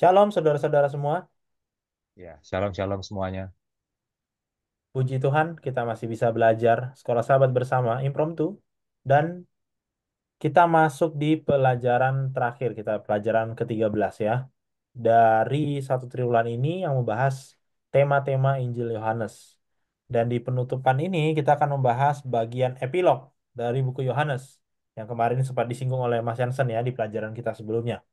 Shalom saudara-saudara semua. Ya, shalom shalom semuanya. Puji Tuhan, kita masih bisa belajar Sekolah Sahabat bersama impromptu. Dan kita masuk di pelajaran terakhir, kita pelajaran ke-13 ya. Dari satu triwulan ini yang membahas tema-tema Injil Yohanes. Dan di penutupan ini kita akan membahas bagian epilog dari buku Yohanes. Yang kemarin sempat disinggung oleh Mas Yansen ya di pelajaran kita sebelumnya.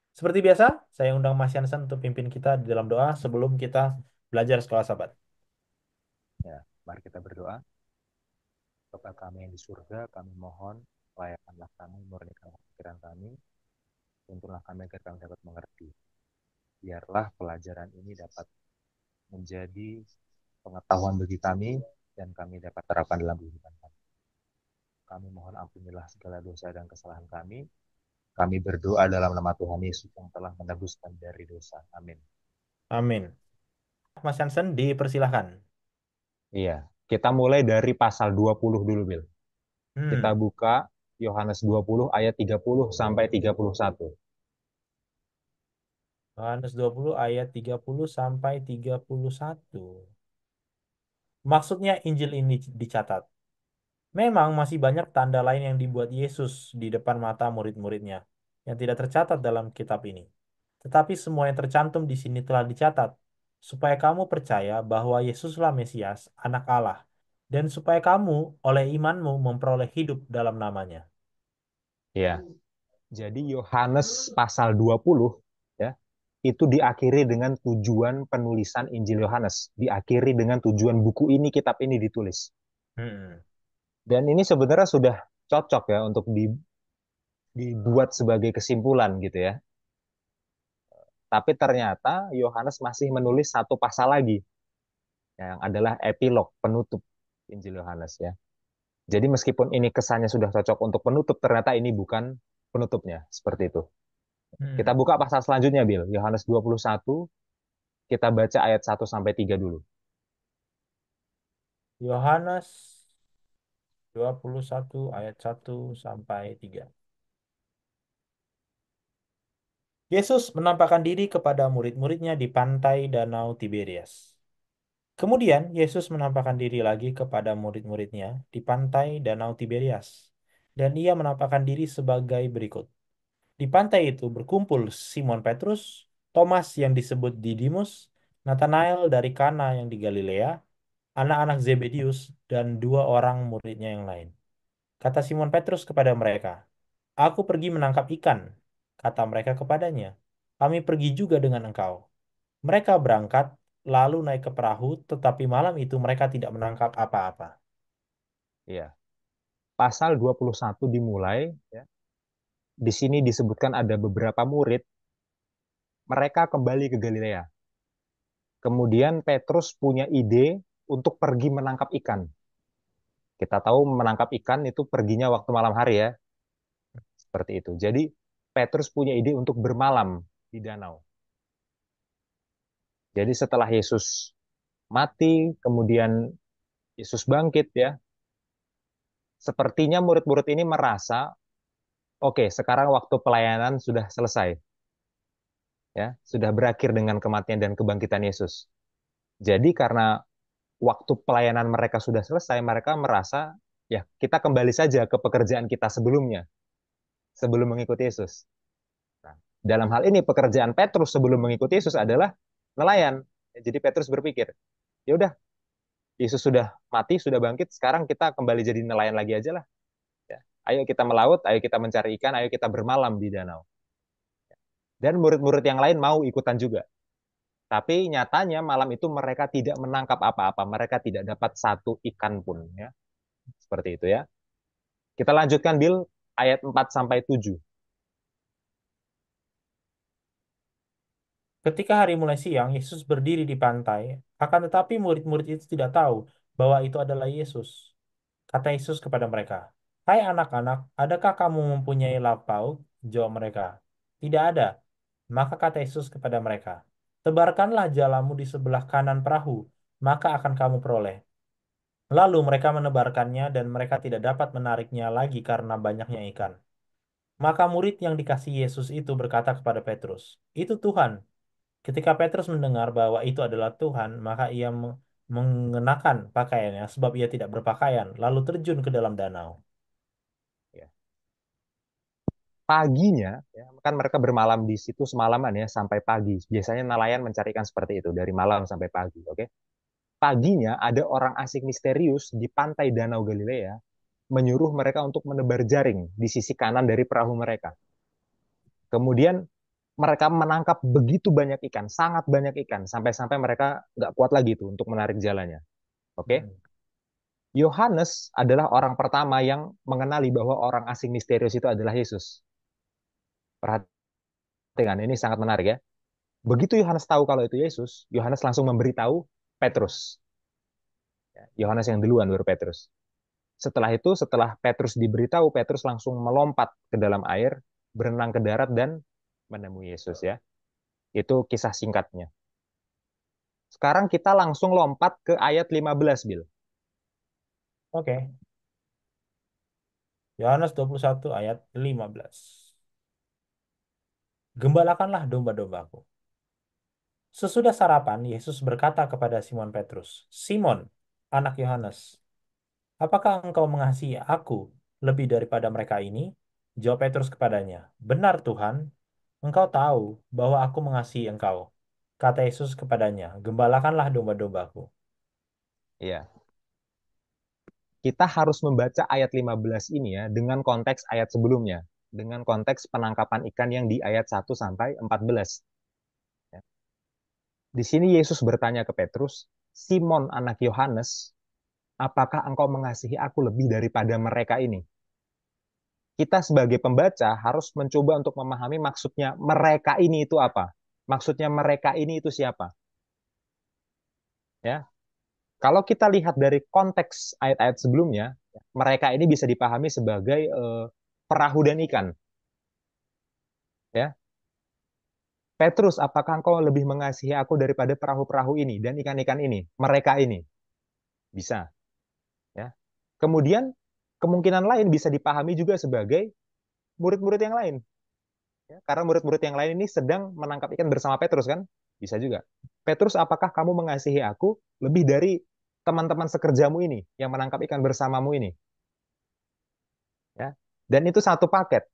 Seperti biasa, saya undang Mas Yansen untuk pimpin kita di dalam doa sebelum kita belajar Sekolah Sahabat. Ya, mari kita berdoa. Bapa kami yang di surga, kami mohon layakanlah kami, murnikanlah pikiran kami, tuntunlah kami agar kami dapat mengerti. Biarlah pelajaran ini dapat menjadi pengetahuan bagi kami dan kami dapat terapkan dalam kehidupan kami. Kami mohon ampunilah segala dosa dan kesalahan kami. Kami berdoa dalam nama Tuhan Yesus yang telah menebuskan dari dosa. Amin. Amin. Mas Hansen, dipersilahkan. Iya, kita mulai dari pasal 20 dulu, Bil. Kita Hmm, buka Yohanes 20 ayat 30 sampai 31. Yohanes 20 ayat 30 sampai 31. Maksudnya Injil ini dicatat. Memang masih banyak tanda lain yang dibuat Yesus di depan mata murid-muridnya yang tidak tercatat dalam kitab ini. Tetapi semua yang tercantum di sini telah dicatat, supaya kamu percaya bahwa Yesuslah Mesias, Anak Allah, dan supaya kamu oleh imanmu memperoleh hidup dalam namanya. Ya, jadi Yohanes pasal 20 ya, itu diakhiri dengan tujuan penulisan Injil Yohanes, diakhiri dengan tujuan buku ini, kitab ini ditulis. Hmm. Dan ini sebenarnya sudah cocok ya untuk dibuat sebagai kesimpulan gitu ya. Tapi ternyata Yohanes masih menulis satu pasal lagi yang adalah epilog, penutup Injil Yohanes ya. Jadi meskipun ini kesannya sudah cocok untuk penutup, ternyata ini bukan penutupnya, seperti itu. Kita Hmm. buka pasal selanjutnya, Bil. Yohanes 21, kita baca ayat 1 sampai 3 dulu. Yohanes 21 ayat 1 sampai 3. Yesus menampakkan diri kepada murid-muridnya di pantai Danau Tiberias. Kemudian Yesus menampakkan diri lagi kepada murid-muridnya di pantai Danau Tiberias. Dan ia menampakkan diri sebagai berikut. Di pantai itu berkumpul Simon Petrus, Thomas yang disebut Didimus, Nathanael dari Kana yang di Galilea, anak-anak Zebedius, dan dua orang muridnya yang lain. Kata Simon Petrus kepada mereka, "Aku pergi menangkap ikan." Kata mereka kepadanya, "Kami pergi juga dengan engkau." Mereka berangkat, lalu naik ke perahu, tetapi malam itu mereka tidak menangkap apa-apa. Iya. Pasal 21 dimulai, ya. Di sini disebutkan ada beberapa murid, mereka kembali ke Galilea. Kemudian Petrus punya ide untuk pergi menangkap ikan. Kita tahu menangkap ikan itu perginya waktu malam hari ya, seperti itu. Jadi Petrus punya ide untuk bermalam di danau. Jadi setelah Yesus mati, kemudian Yesus bangkit ya, sepertinya murid-murid ini merasa, oke, sekarang waktu pelayanan sudah selesai, ya, sudah berakhir dengan kematian dan kebangkitan Yesus. Jadi karena waktu pelayanan mereka sudah selesai, mereka merasa, ya, kita kembali saja ke pekerjaan kita sebelumnya, sebelum mengikuti Yesus. Nah, dalam hal ini pekerjaan Petrus sebelum mengikuti Yesus adalah nelayan. Jadi Petrus berpikir, ya udah, Yesus sudah mati, sudah bangkit, sekarang kita kembali jadi nelayan lagi aja lah. Ya. Ayo kita melaut, ayo kita mencari ikan, ayo kita bermalam di danau. Dan murid-murid yang lain mau ikutan juga. Tapi nyatanya malam itu mereka tidak menangkap apa-apa. Mereka tidak dapat satu ikan pun. Ya. Seperti itu ya. Kita lanjutkan, Bill, ayat 4 sampai 7. Ketika hari mulai siang, Yesus berdiri di pantai, akan tetapi murid-murid itu tidak tahu bahwa itu adalah Yesus. Kata Yesus kepada mereka, "Hai anak-anak, adakah kamu mempunyai lauk pauk?" Jawab mereka, "Tidak ada." Maka kata Yesus kepada mereka, "Tebarkanlah jalamu di sebelah kanan perahu, maka akan kamu peroleh." Lalu mereka menebarkannya dan mereka tidak dapat menariknya lagi karena banyaknya ikan. Maka murid yang dikasihi Yesus itu berkata kepada Petrus, "Itu Tuhan." Ketika Petrus mendengar bahwa itu adalah Tuhan, maka ia mengenakan pakaiannya sebab ia tidak berpakaian, lalu terjun ke dalam danau. Ya. Paginya, ya, kan mereka bermalam di situ semalaman ya sampai pagi. Biasanya nelayan mencari ikan seperti itu dari malam sampai pagi. Oke, paginya ada orang asing misterius di pantai Danau Galilea menyuruh mereka untuk menebar jaring di sisi kanan dari perahu mereka. Kemudian mereka menangkap begitu banyak ikan, sangat banyak ikan, sampai-sampai mereka nggak kuat lagi tuh untuk menarik jalannya. Oke, Hmm. Yohanes adalah orang pertama yang mengenali bahwa orang asing misterius itu adalah Yesus. Perhatikan, ini sangat menarik ya. Begitu Yohanes tahu kalau itu Yesus, Yohanes langsung memberitahu Petrus. Yohanes yang duluan baru Petrus. Setelah itu, setelah Petrus diberitahu, Petrus langsung melompat ke dalam air, berenang ke darat dan menemui Yesus ya. Itu kisah singkatnya. Sekarang kita langsung lompat ke ayat 15, Bil. Oke, Yohanes 21 ayat 15. Gembalakanlah domba-dombaku. Sesudah sarapan, Yesus berkata kepada Simon Petrus, "Simon, anak Yohanes, apakah engkau mengasihi aku lebih daripada mereka ini?" Jawab Petrus kepadanya, "Benar Tuhan, engkau tahu bahwa aku mengasihi engkau." Kata Yesus kepadanya, "Gembalakanlah domba-dombaku." Iya. Kita harus membaca ayat 15 ini ya dengan konteks ayat sebelumnya, dengan konteks penangkapan ikan yang di ayat 1 sampai 14. Ya. Di sini Yesus bertanya ke Petrus, "Simon anak Yohanes, apakah engkau mengasihi aku lebih daripada mereka ini?" Kita sebagai pembaca harus mencoba untuk memahami maksudnya mereka ini itu apa. Maksudnya mereka ini itu siapa? Ya, kalau kita lihat dari konteks ayat-ayat sebelumnya, mereka ini bisa dipahami sebagai perahu dan ikan. Ya, Petrus, apakah engkau lebih mengasihi aku daripada perahu-perahu ini dan ikan-ikan ini? Mereka ini bisa. Ya, kemudian kemungkinan lain bisa dipahami juga sebagai murid-murid yang lain. Ya, karena murid-murid yang lain ini sedang menangkap ikan bersama Petrus kan? Bisa juga. Petrus, apakah kamu mengasihi aku lebih dari teman-teman sekerjamu ini yang menangkap ikan bersamamu ini? Ya. Dan itu satu paket,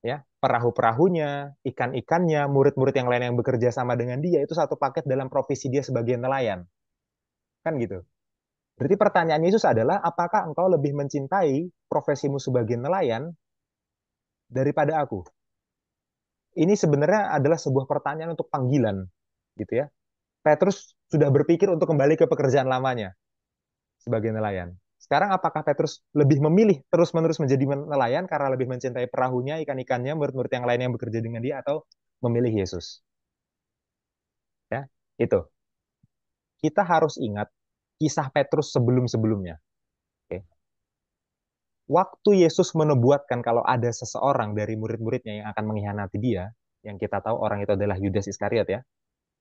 ya. Perahu-perahunya, ikan-ikannya, murid-murid yang lain yang bekerja sama dengan dia itu satu paket dalam profesi dia sebagai nelayan. Kan gitu. Berarti pertanyaan Yesus adalah apakah engkau lebih mencintai profesimu sebagai nelayan daripada aku? Ini sebenarnya adalah sebuah pertanyaan untuk panggilan, gitu ya. Petrus sudah berpikir untuk kembali ke pekerjaan lamanya sebagai nelayan. Sekarang apakah Petrus lebih memilih terus-menerus menjadi nelayan karena lebih mencintai perahunya, ikan-ikannya, murid-murid yang lain yang bekerja dengan dia, atau memilih Yesus? Ya, itu. Kita harus ingat kisah Petrus sebelum-sebelumnya. Oke. Waktu Yesus menubuatkan kalau ada seseorang dari murid-muridnya yang akan mengkhianati dia, yang kita tahu orang itu adalah Yudas Iskariot ya.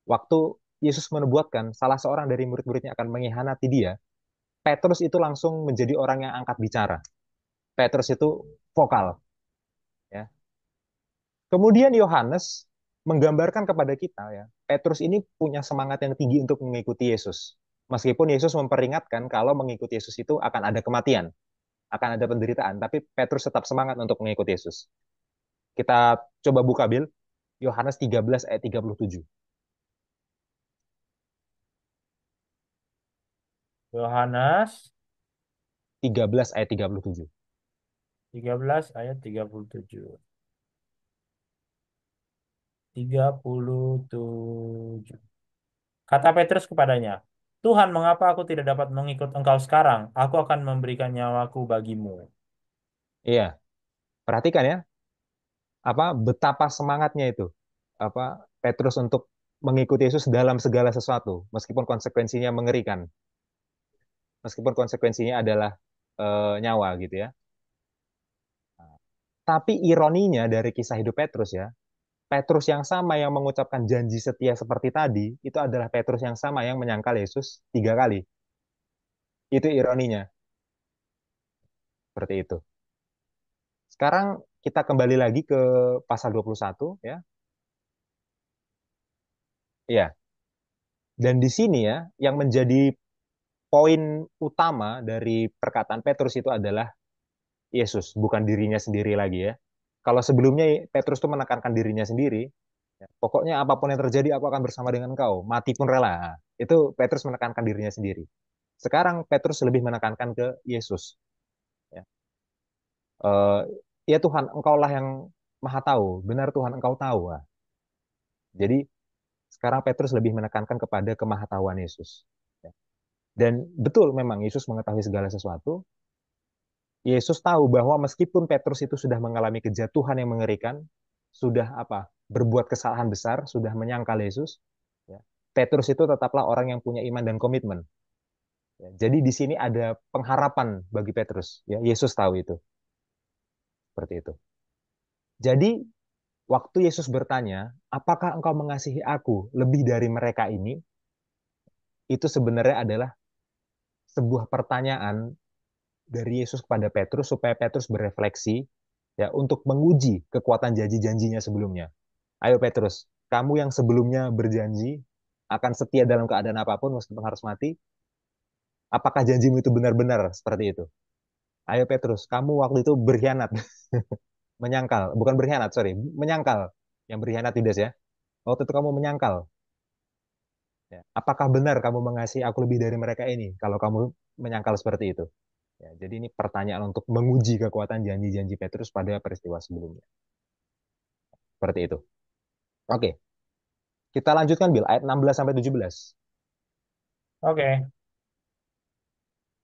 Waktu Yesus menubuatkan salah seorang dari murid-muridnya akan mengkhianati dia, Petrus itu langsung menjadi orang yang angkat bicara. Petrus itu vokal, ya. Kemudian Yohanes menggambarkan kepada kita ya, Petrus ini punya semangat yang tinggi untuk mengikuti Yesus. Meskipun Yesus memperingatkan kalau mengikuti Yesus itu akan ada kematian, akan ada penderitaan, tapi Petrus tetap semangat untuk mengikuti Yesus. Kita coba buka Bil, Yohanes 13 ayat 37. Yohanes 13 ayat 37. 13 ayat 37. 37. Kata Petrus kepadanya, "Tuhan, mengapa aku tidak dapat mengikut engkau sekarang? Aku akan memberikan nyawaku bagimu." Iya, perhatikan ya, apa betapa semangatnya itu apa Petrus untuk mengikuti Yesus dalam segala sesuatu meskipun konsekuensinya mengerikan, meskipun konsekuensinya adalah nyawa gitu ya. Tapi ironinya dari kisah hidup Petrus ya, Petrus yang sama yang mengucapkan janji setia seperti tadi itu adalah Petrus yang sama yang menyangkal Yesus 3 kali. Itu ironinya, seperti itu. Sekarang kita kembali lagi ke pasal 21 ya. Iya. Dan di sini ya, yang menjadi poin utama dari perkataan Petrus itu adalah Yesus, bukan dirinya sendiri lagi ya. Kalau sebelumnya Petrus itu menekankan dirinya sendiri, ya, pokoknya apapun yang terjadi aku akan bersama dengan engkau, mati pun rela. Nah, itu Petrus menekankan dirinya sendiri. Sekarang Petrus lebih menekankan ke Yesus. Ya. Eh, ya Tuhan, engkaulah yang maha tahu. Benar Tuhan, engkau tahu. Nah, jadi sekarang Petrus lebih menekankan kepada kemahatauan Yesus. Ya. Dan betul memang Yesus mengetahui segala sesuatu. Yesus tahu bahwa meskipun Petrus itu sudah mengalami kejatuhan yang mengerikan, sudah berbuat kesalahan besar, sudah menyangkal Yesus, ya, Petrus itu tetaplah orang yang punya iman dan komitmen. Ya, jadi di sini ada pengharapan bagi Petrus. Ya, Yesus tahu itu, seperti itu. Jadi waktu Yesus bertanya, apakah engkau mengasihi aku lebih dari mereka ini? Itu sebenarnya adalah sebuah pertanyaan dari Yesus kepada Petrus supaya Petrus berefleksi ya untuk menguji kekuatan janji-janjinya sebelumnya. Ayo Petrus, kamu yang sebelumnya berjanji akan setia dalam keadaan apapun meskipun harus mati, apakah janjimu itu benar-benar seperti itu? Ayo Petrus, kamu waktu itu berkhianat, menyangkal, bukan berkhianat, sorry, menyangkal. Yang berkhianat Yudas ya. Waktu itu kamu menyangkal. Ya. Apakah benar kamu mengasihi aku lebih dari mereka ini kalau kamu menyangkal seperti itu? Ya, jadi ini pertanyaan untuk menguji kekuatan janji-janji Petrus pada peristiwa sebelumnya. Seperti itu. Oke, kita lanjutkan Bil ayat 16 sampai 17. Oke,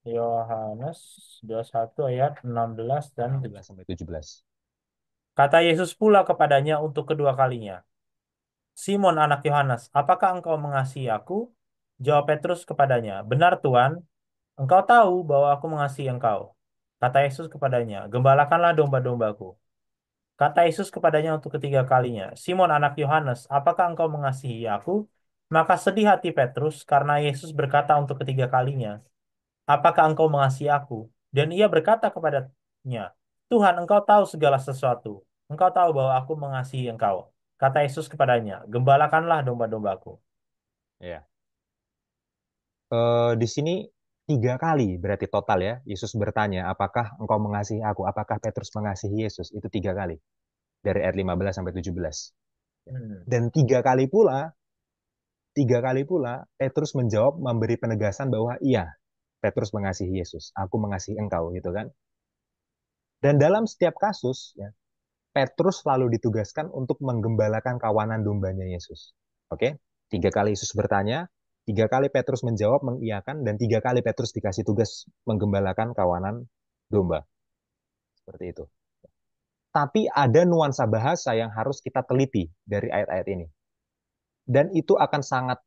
Yohanes 21 ayat 16 dan 16 7. sampai 17. Kata Yesus pula kepadanya untuk kedua kalinya, Simon anak Yohanes, apakah engkau mengasihi aku? Jawab Petrus kepadanya, benar Tuhan, engkau tahu bahwa aku mengasihi engkau. Kata Yesus kepadanya, gembalakanlah domba-dombaku. Kata Yesus kepadanya untuk ketiga kalinya, Simon anak Yohanes, apakah engkau mengasihi aku? Maka sedih hati Petrus karena Yesus berkata untuk ketiga kalinya, apakah engkau mengasihi aku? Dan ia berkata kepadanya, Tuhan, engkau tahu segala sesuatu. Engkau tahu bahwa aku mengasihi engkau. Kata Yesus kepadanya, gembalakanlah domba-dombaku. Ya. Di sini tiga kali berarti total ya. Yesus bertanya, apakah engkau mengasihi aku? Apakah Petrus mengasihi Yesus? Itu tiga kali. Dari ayat 15 sampai 17. Hmm. Dan tiga kali pula Petrus menjawab memberi penegasan bahwa iya, Petrus mengasihi Yesus. Aku mengasihi engkau gitu kan. Dan dalam setiap kasus ya, Petrus selalu ditugaskan untuk menggembalakan kawanan dombanya Yesus. Oke? Tiga kali Yesus bertanya, tiga kali Petrus menjawab, mengiyakan, dan tiga kali Petrus dikasih tugas menggembalakan kawanan domba. Seperti itu. Tapi ada nuansa bahasa yang harus kita teliti dari ayat-ayat ini. Dan itu akan sangat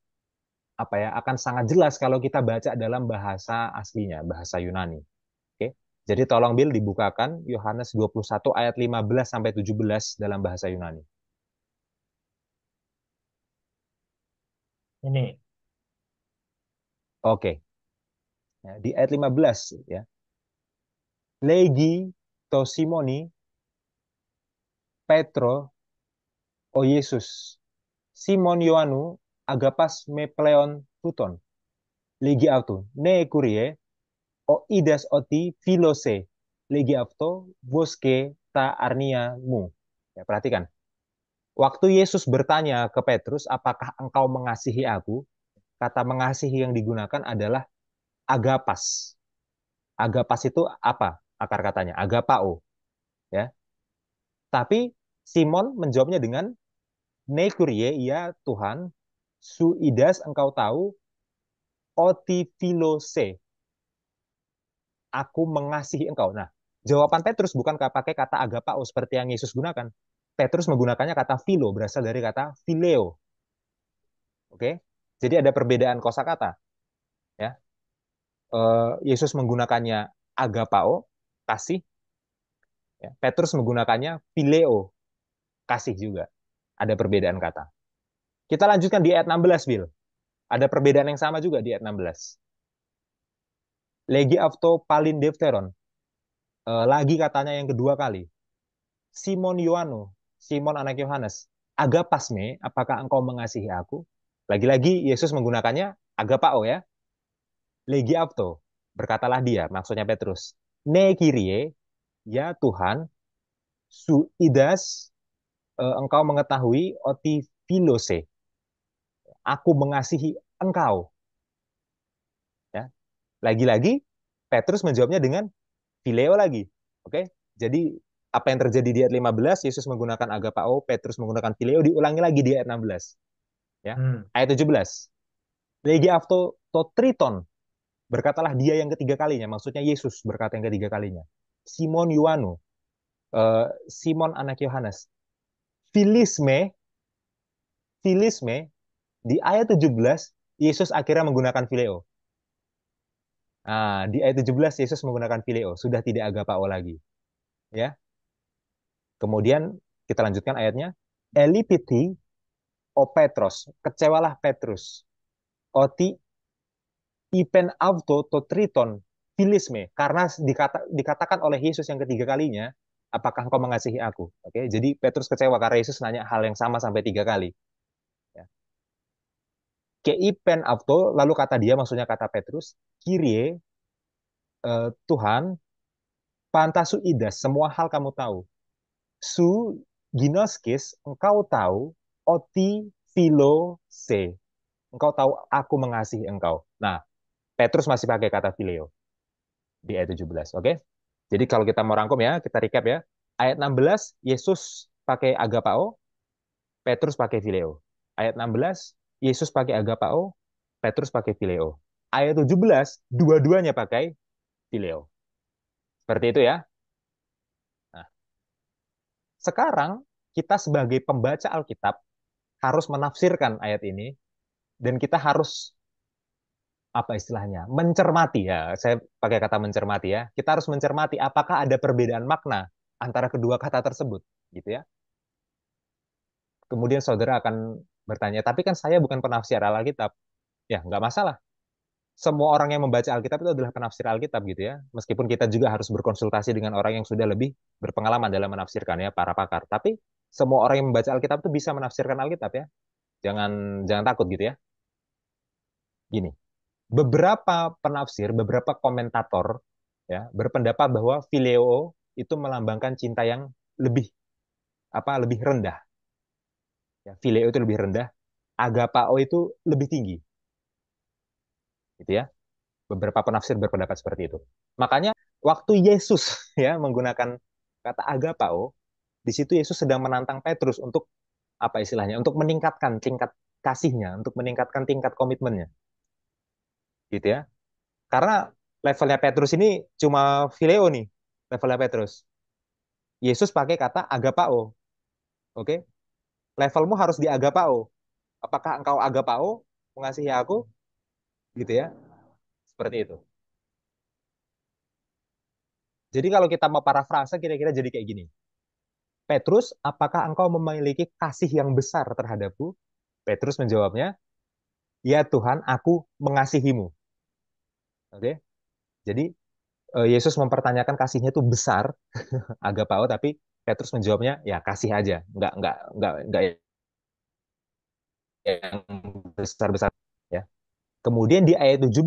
akan sangat jelas kalau kita baca dalam bahasa aslinya, bahasa Yunani. Oke. Jadi tolong Bill dibukakan Yohanes 21 ayat 15 sampai 17 dalam bahasa Yunani. Ini, Oke. Ya, di ayat 15 ya. Legi to Simoni Petro o Yesus. Simon Ioannu agapas me pleon tuton. Legi auto ne kurie o idas oti filose. Legi auto voske ta arnia mu. Ya, perhatikan. Waktu Yesus bertanya ke Petrus, apakah engkau mengasihi aku? Kata mengasihi yang digunakan adalah agapas. Agapas itu apa? Akar katanya agapao, ya. Tapi Simon menjawabnya dengan ne kurie, ya Tuhan, suidas engkau tahu, oti filose, aku mengasihi engkau. Nah, jawaban Petrus bukan pakai kata agapao seperti yang Yesus gunakan. Petrus menggunakannya kata philo, berasal dari kata phileo. Oke, jadi ada perbedaan kosakata. Ya, Yesus menggunakannya agapao, kasih. Ya. Petrus menggunakannya phileo, kasih juga. Ada perbedaan kata. Kita lanjutkan di ayat 16, Bill. Ada perbedaan yang sama juga di ayat 16. Legi auto palin defteron. Lagi katanya yang kedua kali. Simon Yohano, Simon anak Yohanes. Agapasme, apakah engkau mengasihi aku? Lagi-lagi Yesus menggunakannya agapao ya. Legi auto. Berkatalah dia, maksudnya Petrus. Ne Kyrie, ya Tuhan, su idas, engkau mengetahui oti philose. Aku mengasihi engkau. Ya. Lagi-lagi Petrus menjawabnya dengan phileo lagi. Oke? Jadi apa yang terjadi di ayat 15, Yesus menggunakan agapao, Petrus menggunakan phileo, diulangi lagi di ayat 16. Ya. Hmm. Ayat 17. Legi auto to triton. Berkatalah dia yang ketiga kalinya, maksudnya Yesus berkata yang ketiga kalinya. Simon Yuanu, Simon anak Yohanes. Filisme, Filisme, di ayat 17, Yesus akhirnya menggunakan Phileo. Nah, di ayat 17, Yesus menggunakan Phileo. Sudah tidak agapao lagi. Ya. Kemudian kita lanjutkan ayatnya. Elipiti o Petros. Kecewalah Petrus. Oti ipen auto to triton filisme. Karena dikatakan oleh Yesus yang ketiga kalinya, apakah engkau mengasihi aku? Oke, jadi Petrus kecewa karena Yesus nanya hal yang sama sampai 3 kali. Ya. Keipen auto, lalu kata dia, maksudnya kata Petrus, Kyrie, Tuhan, pantasu idas, semua hal kamu tahu. Su ginoskis, engkau tahu, oti philo se, engkau tahu aku mengasihi engkau. Nah, Petrus masih pakai kata phileo di ayat 17. Oke? Jadi kalau kita mau rangkum ya, kita recap ya. Ayat 16, Yesus pakai agapao, Petrus pakai phileo. Ayat 16, Yesus pakai agapao, Petrus pakai phileo. Ayat 17, dua-duanya pakai phileo. Seperti itu ya. Nah, sekarang kita sebagai pembaca Alkitab harus menafsirkan ayat ini dan kita harus apa istilahnya? Mencermati ya. Saya pakai kata mencermati ya. Kita harus mencermati apakah ada perbedaan makna antara kedua kata tersebut, gitu ya. Kemudian saudara akan bertanya, tapi kan saya bukan penafsir Alkitab. Ya, nggak masalah. Semua orang yang membaca Alkitab itu adalah penafsir Alkitab gitu ya. Meskipun kita juga harus berkonsultasi dengan orang yang sudah lebih berpengalaman dalam menafsirkan ya, para pakar. Tapi semua orang yang membaca Alkitab itu bisa menafsirkan Alkitab ya. Jangan jangan takut gitu ya. Gini, beberapa penafsir, beberapa komentator ya berpendapat bahwa phileo itu melambangkan cinta yang lebih lebih rendah. Ya, phileo itu lebih rendah, agapao itu lebih tinggi, gitu ya. Beberapa penafsir berpendapat seperti itu. Makanya waktu Yesus ya menggunakan kata agapao, di situ Yesus sedang menantang Petrus untuk apa istilahnya? Untuk meningkatkan tingkat kasihnya, untuk meningkatkan tingkat komitmennya, gitu ya. Karena levelnya Petrus ini cuma phileo nih, levelnya Petrus. Yesus pakai kata agapao, oke? Levelmu harus di agapao. Apakah engkau agapao mengasihi aku? Gitu ya. Seperti itu. Jadi kalau kita mau parafrase kira-kira jadi kayak gini. Petrus, apakah engkau memiliki kasih yang besar terhadapku? Petrus menjawabnya, ya Tuhan, aku mengasihimu. Oke? Jadi Yesus mempertanyakan kasihnya itu besar, agapao, tapi Petrus menjawabnya, ya kasih aja, nggak yang besar-besar. Ya. Kemudian di ayat 17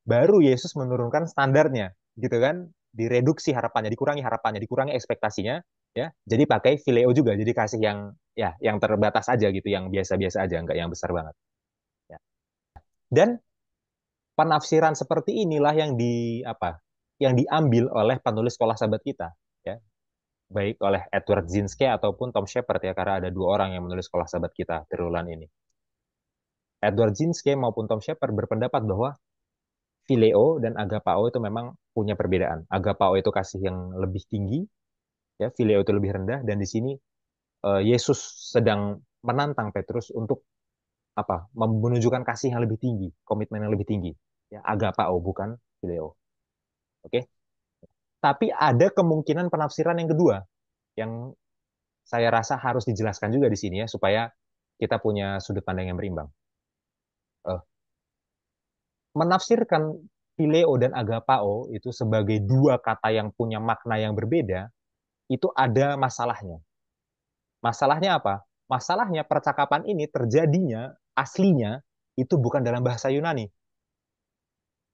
baru Yesus menurunkan standarnya, gitu kan? Dikurangi harapannya, dikurangi ekspektasinya, ya. Jadi pakai phileo juga, jadi kasih yang ya yang terbatas aja gitu, yang biasa-biasa aja, nggak yang besar banget. Ya. Dan penafsiran seperti inilah yang yang diambil oleh penulis sekolah sahabat kita, ya. Baik oleh Edward Zinske ataupun Tom Shepherd ya, karena ada 2 orang yang menulis sekolah sahabat kita triwulan ini. Edward Zinske maupun Tom Shepherd berpendapat bahwa phileo dan agapao itu memang punya perbedaan. Agapao itu kasih yang lebih tinggi, ya, phileo itu lebih rendah, dan di sini Yesus sedang menantang Petrus untuk menunjukkan kasih yang lebih tinggi, komitmen yang lebih tinggi, ya, agapao bukan phileo. Oke? Tapi ada kemungkinan penafsiran yang kedua yang saya rasa harus dijelaskan juga di sini ya supaya kita punya sudut pandang yang berimbang. Eh, Menafsirkan phileo dan agapao itu sebagai 2 kata yang punya makna yang berbeda, itu ada masalahnya. Masalahnya apa? Masalahnya percakapan ini terjadinya aslinya itu bukan dalam bahasa Yunani.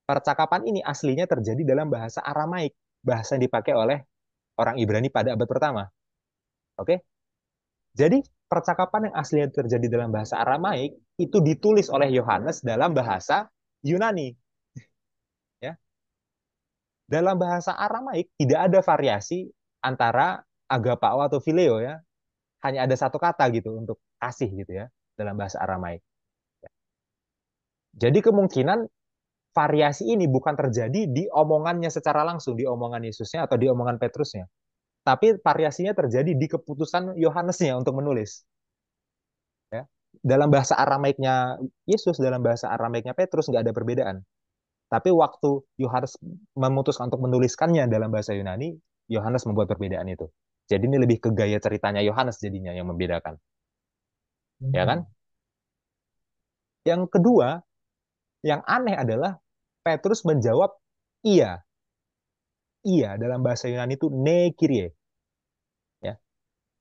Percakapan ini aslinya terjadi dalam bahasa Aramaik, bahasa yang dipakai oleh orang Ibrani pada abad pertama. Oke? Jadi percakapan yang aslinya terjadi dalam bahasa Aramaik itu ditulis oleh Yohanes dalam bahasa Yunani. Ya, dalam bahasa Aramaik tidak ada variasi antara agapao atau phileo ya. Hanya ada satu kata gitu untuk kasih gitu ya dalam bahasa Aramaik. Jadi kemungkinan variasi ini bukan terjadi di omongannya secara langsung, di omongan Yesusnya atau di omongan Petrusnya. Tapi variasinya terjadi di keputusan Yohanesnya untuk menulis. Ya. Dalam bahasa Aramaiknya Yesus, dalam bahasa Aramaiknya Petrus nggak ada perbedaan. Tapi waktu Yohanes memutuskan untuk menuliskannya dalam bahasa Yunani, Yohanes membuat perbedaan itu. Jadi ini lebih ke gaya ceritanya Yohanes jadinya yang membedakan, ya Hmm. kan? Yang kedua, yang aneh adalah Petrus menjawab iya, iya dalam bahasa Yunani itu ne kyrie, ya.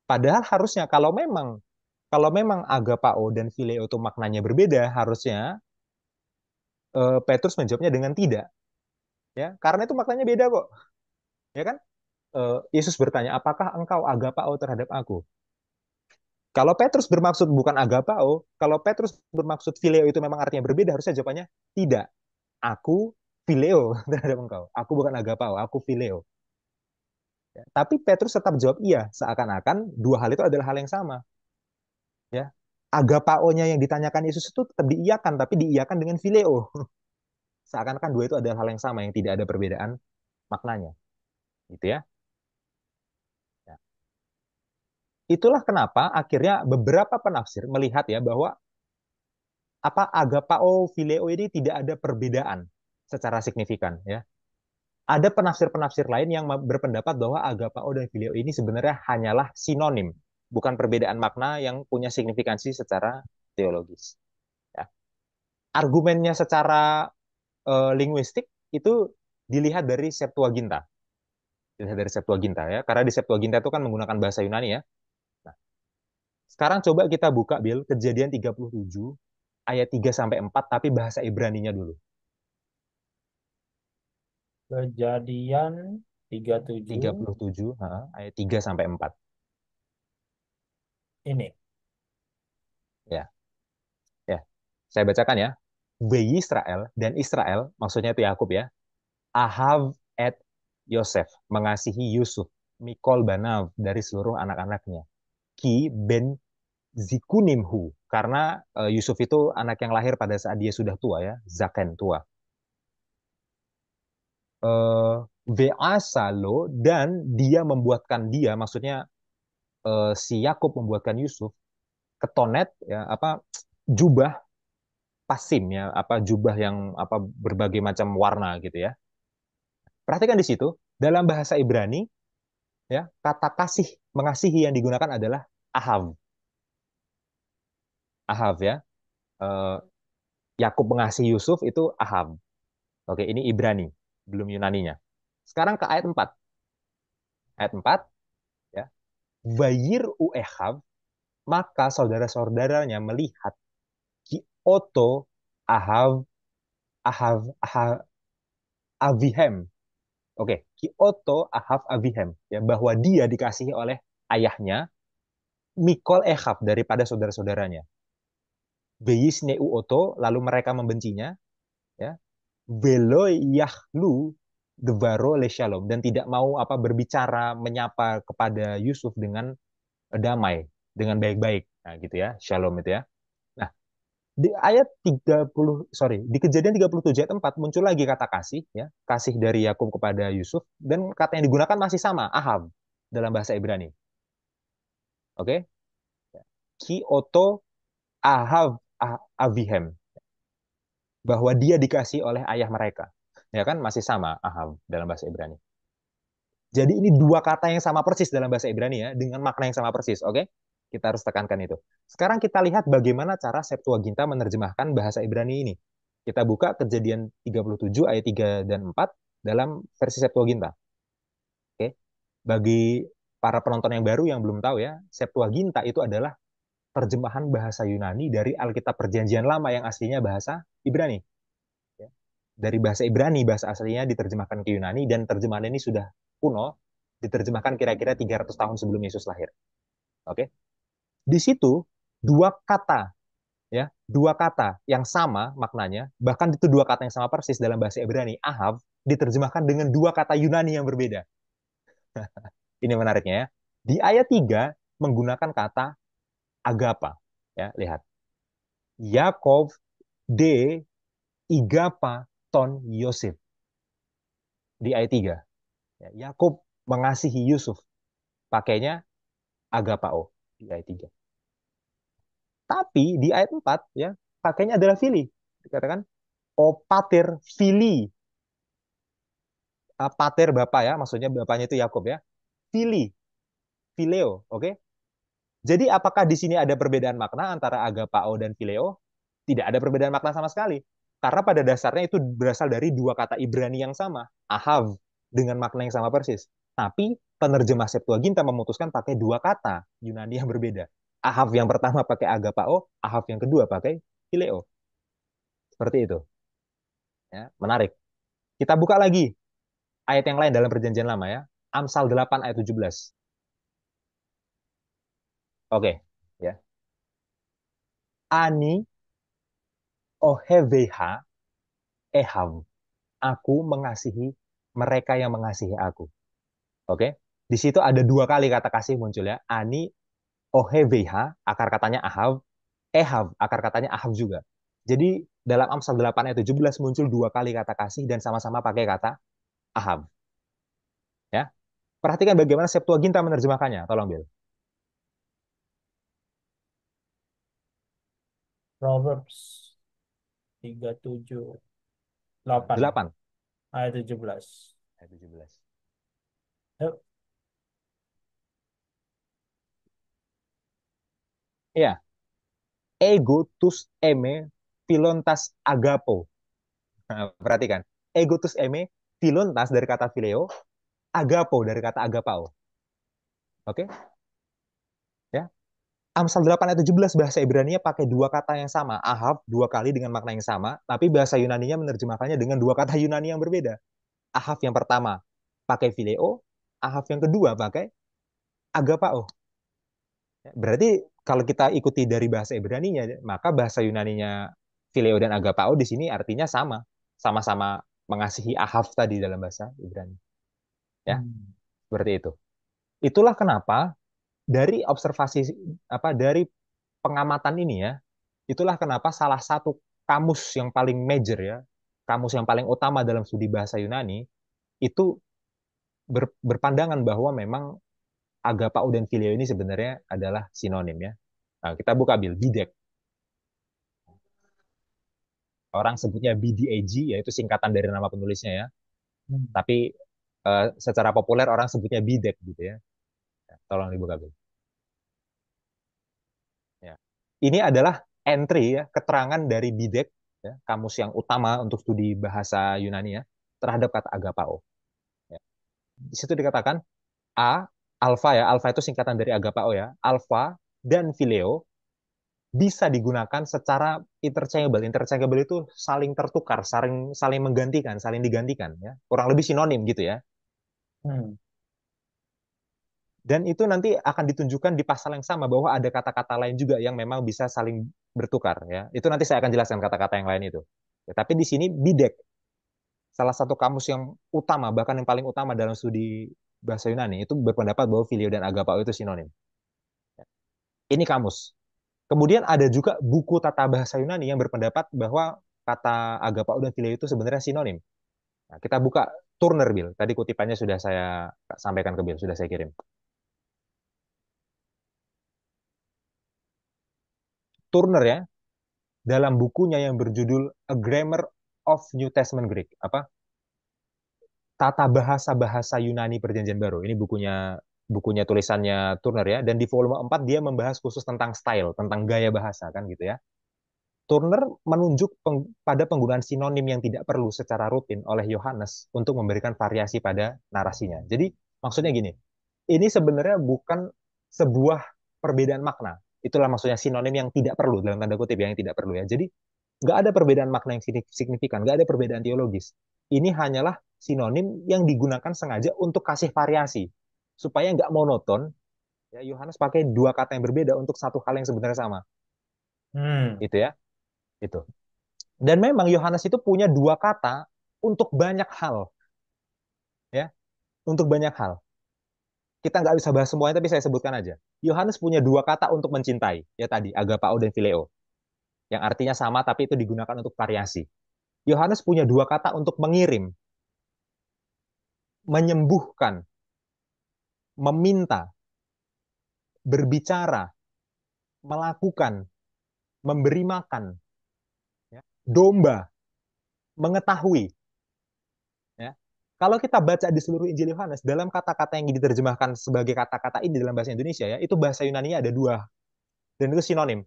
Padahal harusnya kalau memang agapao dan phileo itu maknanya berbeda, harusnya Petrus menjawabnya dengan tidak, ya. Karena itu maknanya beda kok, ya kan? Yesus bertanya, apakah engkau agapao terhadap aku? Kalau Petrus bermaksud bukan agapao, kalau Petrus bermaksud phileo itu memang artinya berbeda, harusnya jawabannya tidak. Aku phileo terhadap engkau. Aku bukan agapao, aku phileo. Ya, tapi Petrus tetap jawab iya, seakan-akan dua hal itu adalah hal yang sama. Ya, agapao-nya yang ditanyakan Yesus itu tetap diiyakan, tapi diiyakan dengan phileo. Seakan-akan dua itu adalah hal yang sama, yang tidak ada perbedaan maknanya. Gitu ya. Ya. Itulah kenapa akhirnya beberapa penafsir melihat ya bahwa apa agapao phileo ini tidak ada perbedaan secara signifikan ya. Ada penafsir-penafsir lain yang berpendapat bahwa agapao dan phileo ini sebenarnya hanyalah sinonim, bukan perbedaan makna yang punya signifikansi secara teologis. Ya. Argumennya secara linguistik itu dilihat dari Septuaginta, dilihat dari Septuaginta ya, karena di Septuaginta itu kan menggunakan bahasa Yunani ya. Nah, sekarang coba kita buka Bil Kejadian 37 ayat 3 sampai 4 tapi bahasa Ibraninya dulu. Kejadian 37 37 ayat 3 sampai 4. ini. Ya, ya. Saya bacakan ya. Israel dan Israel maksudnya itu Yakub ya. Ahav et Yosef mengasihi Yusuf, Mikol Banav dari seluruh anak-anaknya. Ki ben Zikunimhu karena Yusuf itu anak yang lahir pada saat dia sudah tua ya, Zaken tua. Ve'asalo dan dia membuatkan dia maksudnya si Yakub membuatkan Yusuf ketonet ya apa jubah pasim ya apa jubah yang apa berbagai macam warna gitu ya. Perhatikan di situ dalam bahasa Ibrani ya kata kasih mengasihi yang digunakan adalah ahav. Ahav ya. Eh, Yakub mengasihi Yusuf itu ahav. Oke, ini Ibrani, belum Yunaninya. Sekarang ke ayat 4. Ayat 4 ya. Vayir uehav maka saudara-saudaranya melihat ki oto ahav ahav ahav avihem. Oke, Kioto Ahav Avihem ya bahwa dia dikasihi oleh ayahnya Mikol Ehab daripada saudara-saudaranya. Beyisne Uoto lalu mereka membencinya ya. Velo Yahlu Devaro Le Shalom dan tidak mau apa berbicara menyapa kepada Yusuf dengan damai, dengan baik-baik. Nah, gitu ya. Shalom itu ya. Nah, di ayat 30 sorry, di Kejadian 37 ayat 4 muncul lagi kata kasih ya, kasih dari Yakub kepada Yusuf dan kata yang digunakan masih sama, ahab dalam bahasa Ibrani. Oke? Ki oto ahav avihem bahwa dia dikasih oleh ayah mereka. Ya kan masih sama ahab dalam bahasa Ibrani. Jadi ini dua kata yang sama persis dalam bahasa Ibrani ya dengan makna yang sama persis, oke? Kita harus tekankan itu. Sekarang kita lihat bagaimana cara Septuaginta menerjemahkan bahasa Ibrani ini. Kita buka Kejadian 37 ayat 3 dan 4 dalam versi Septuaginta. Oke. Bagi para penonton yang baru yang belum tahu ya, Septuaginta itu adalah terjemahan bahasa Yunani dari Alkitab Perjanjian Lama yang aslinya bahasa Ibrani. Ya. Dari bahasa Ibrani, bahasa aslinya diterjemahkan ke Yunani, dan terjemahan ini sudah kuno, diterjemahkan kira-kira 300 tahun sebelum Yesus lahir. Oke, di situ dua kata, ya, dua kata yang sama maknanya, bahkan itu dua kata yang sama persis dalam bahasa Ibrani, Ahav, diterjemahkan dengan dua kata Yunani yang berbeda. Ini menariknya ya. Di ayat 3 menggunakan kata agapa. Ya, lihat. Yakov de igapa ton Yosef. Di ayat 3. Ya, Yakub mengasihi Yusuf. Pakainya agapao di ayat 3. Tapi di ayat 4 ya, pakainya adalah fili. Dikatakan o pater fili. Pater bapak ya, maksudnya bapaknya itu Yakub ya. Fili, fileo, oke? Okay? Jadi apakah di sini ada perbedaan makna antara agapao dan fileo? Tidak ada perbedaan makna sama sekali. Karena pada dasarnya itu berasal dari dua kata Ibrani yang sama, ahav, dengan makna yang sama persis. Tapi penerjemah Septuaginta memutuskan pakai dua kata Yunani yang berbeda. Ahav yang pertama pakai agapao, ahav yang kedua pakai phileo. Seperti itu. Ya, menarik. Kita buka lagi ayat yang lain dalam perjanjian lama ya. Amsal 8 ayat 17. Oke, ya. Ani oheveha ehav. Aku mengasihi mereka yang mengasihi aku. Oke. Di situ ada dua kali kata kasih muncul ya. Ani oheveha, akar katanya ahav. Ehav, akar katanya ahav juga. Jadi dalam Amsal 8 ayat 17 muncul dua kali kata kasih dan sama-sama pakai kata ahav. Ya. Perhatikan bagaimana Septuaginta menerjemahkannya. Tolong, Bill. Proverbs 37:8 8 ayat 17. ayat 17. Yuk. Iya. Ego tus eme filontas agapo. Nah, perhatikan. Ego tus eme filontas dari kata phileo, agapo dari kata agapao. Oke? Ya. Amsal 8 ayat 17 bahasa Ibrani-nya pakai dua kata yang sama, ahav dua kali dengan makna yang sama, tapi bahasa Yunani-nya menerjemahkannya dengan dua kata Yunani yang berbeda. Ahav yang pertama pakai phileo, ahav yang kedua pakai agapao. Berarti kalau kita ikuti dari bahasa Ibrani-nya, maka bahasa Yunani-nya phileo dan agapao di sini artinya sama, sama-sama mengasihi ahav tadi dalam bahasa Ibrani. Ya, Hmm. seperti itu. Itulah kenapa dari observasi dari pengamatan ini ya, itulah kenapa salah satu kamus yang paling major ya, kamus yang paling utama dalam studi bahasa Yunani itu berpandangan bahwa memang agapao dan filio ini sebenarnya adalah sinonim ya. Nah, kita buka bidek. Orang sebutnya BDAG, yaitu singkatan dari nama penulisnya ya. Hmm. Tapi secara populer orang sebutnya bidek gitu ya. Tolong dibuka Bil. Ya. Ini adalah entry ya, keterangan dari bidek ya, kamus yang utama untuk studi bahasa Yunani ya, terhadap kata agapao. Ya. Di situ dikatakan A, alfa ya, alfa itu singkatan dari agapao ya, alfa dan phileo bisa digunakan secara interchangeable. Interchangeable itu saling tertukar, saling saling menggantikan, saling digantikan ya. Kurang lebih sinonim gitu ya. Hmm. Dan itu nanti akan ditunjukkan di pasal yang sama bahwa ada kata-kata lain juga yang memang bisa saling bertukar ya. Itu nanti saya akan jelaskan kata-kata yang lain itu. Ya, tapi di sini bidek salah satu kamus yang utama bahkan yang paling utama dalam studi bahasa Yunani itu berpendapat bahwa filio dan agapao itu sinonim. Ini kamus. Kemudian ada juga buku tata bahasa Yunani yang berpendapat bahwa kata agapao dan filio itu sebenarnya sinonim. Nah, kita buka Turner Bill. Tadi kutipannya sudah saya sampaikan ke Bill, sudah saya kirim. Turner ya, dalam bukunya yang berjudul A Grammar of New Testament Greek, apa? Tata bahasa-bahasa Yunani Perjanjian Baru. Ini bukunya bukunya tulisannya Turner ya, dan di volume 4 dia membahas khusus tentang style, tentang gaya bahasa kan gitu ya. Turner menunjuk pada penggunaan sinonim yang tidak perlu secara rutin oleh Yohanes untuk memberikan variasi pada narasinya. Jadi maksudnya gini, ini sebenarnya bukan sebuah perbedaan makna. Itulah maksudnya sinonim yang tidak perlu, dalam tanda kutip ya, yang tidak perlu ya. Jadi nggak ada perbedaan makna yang signifikan, nggak ada perbedaan teologis. Ini hanyalah sinonim yang digunakan sengaja untuk kasih variasi supaya nggak monoton. Ya, Yohanes pakai dua kata yang berbeda untuk satu hal yang sebenarnya sama, Hmm. gitu ya. Itu. Dan memang Yohanes itu punya dua kata untuk banyak hal, ya, untuk banyak hal. Kita nggak bisa bahas semuanya, tapi saya sebutkan aja. Yohanes punya dua kata untuk mencintai, ya tadi, agapao dan phileo, yang artinya sama tapi itu digunakan untuk variasi. Yohanes punya dua kata untuk mengirim, menyembuhkan, meminta, berbicara, melakukan, memberi makan, ya, domba, mengetahui. Ya. Kalau kita baca di seluruh Injil Yohanes, dalam kata-kata yang diterjemahkan sebagai kata-kata ini dalam bahasa Indonesia, ya, itu bahasa Yunani ada dua, dan itu sinonim.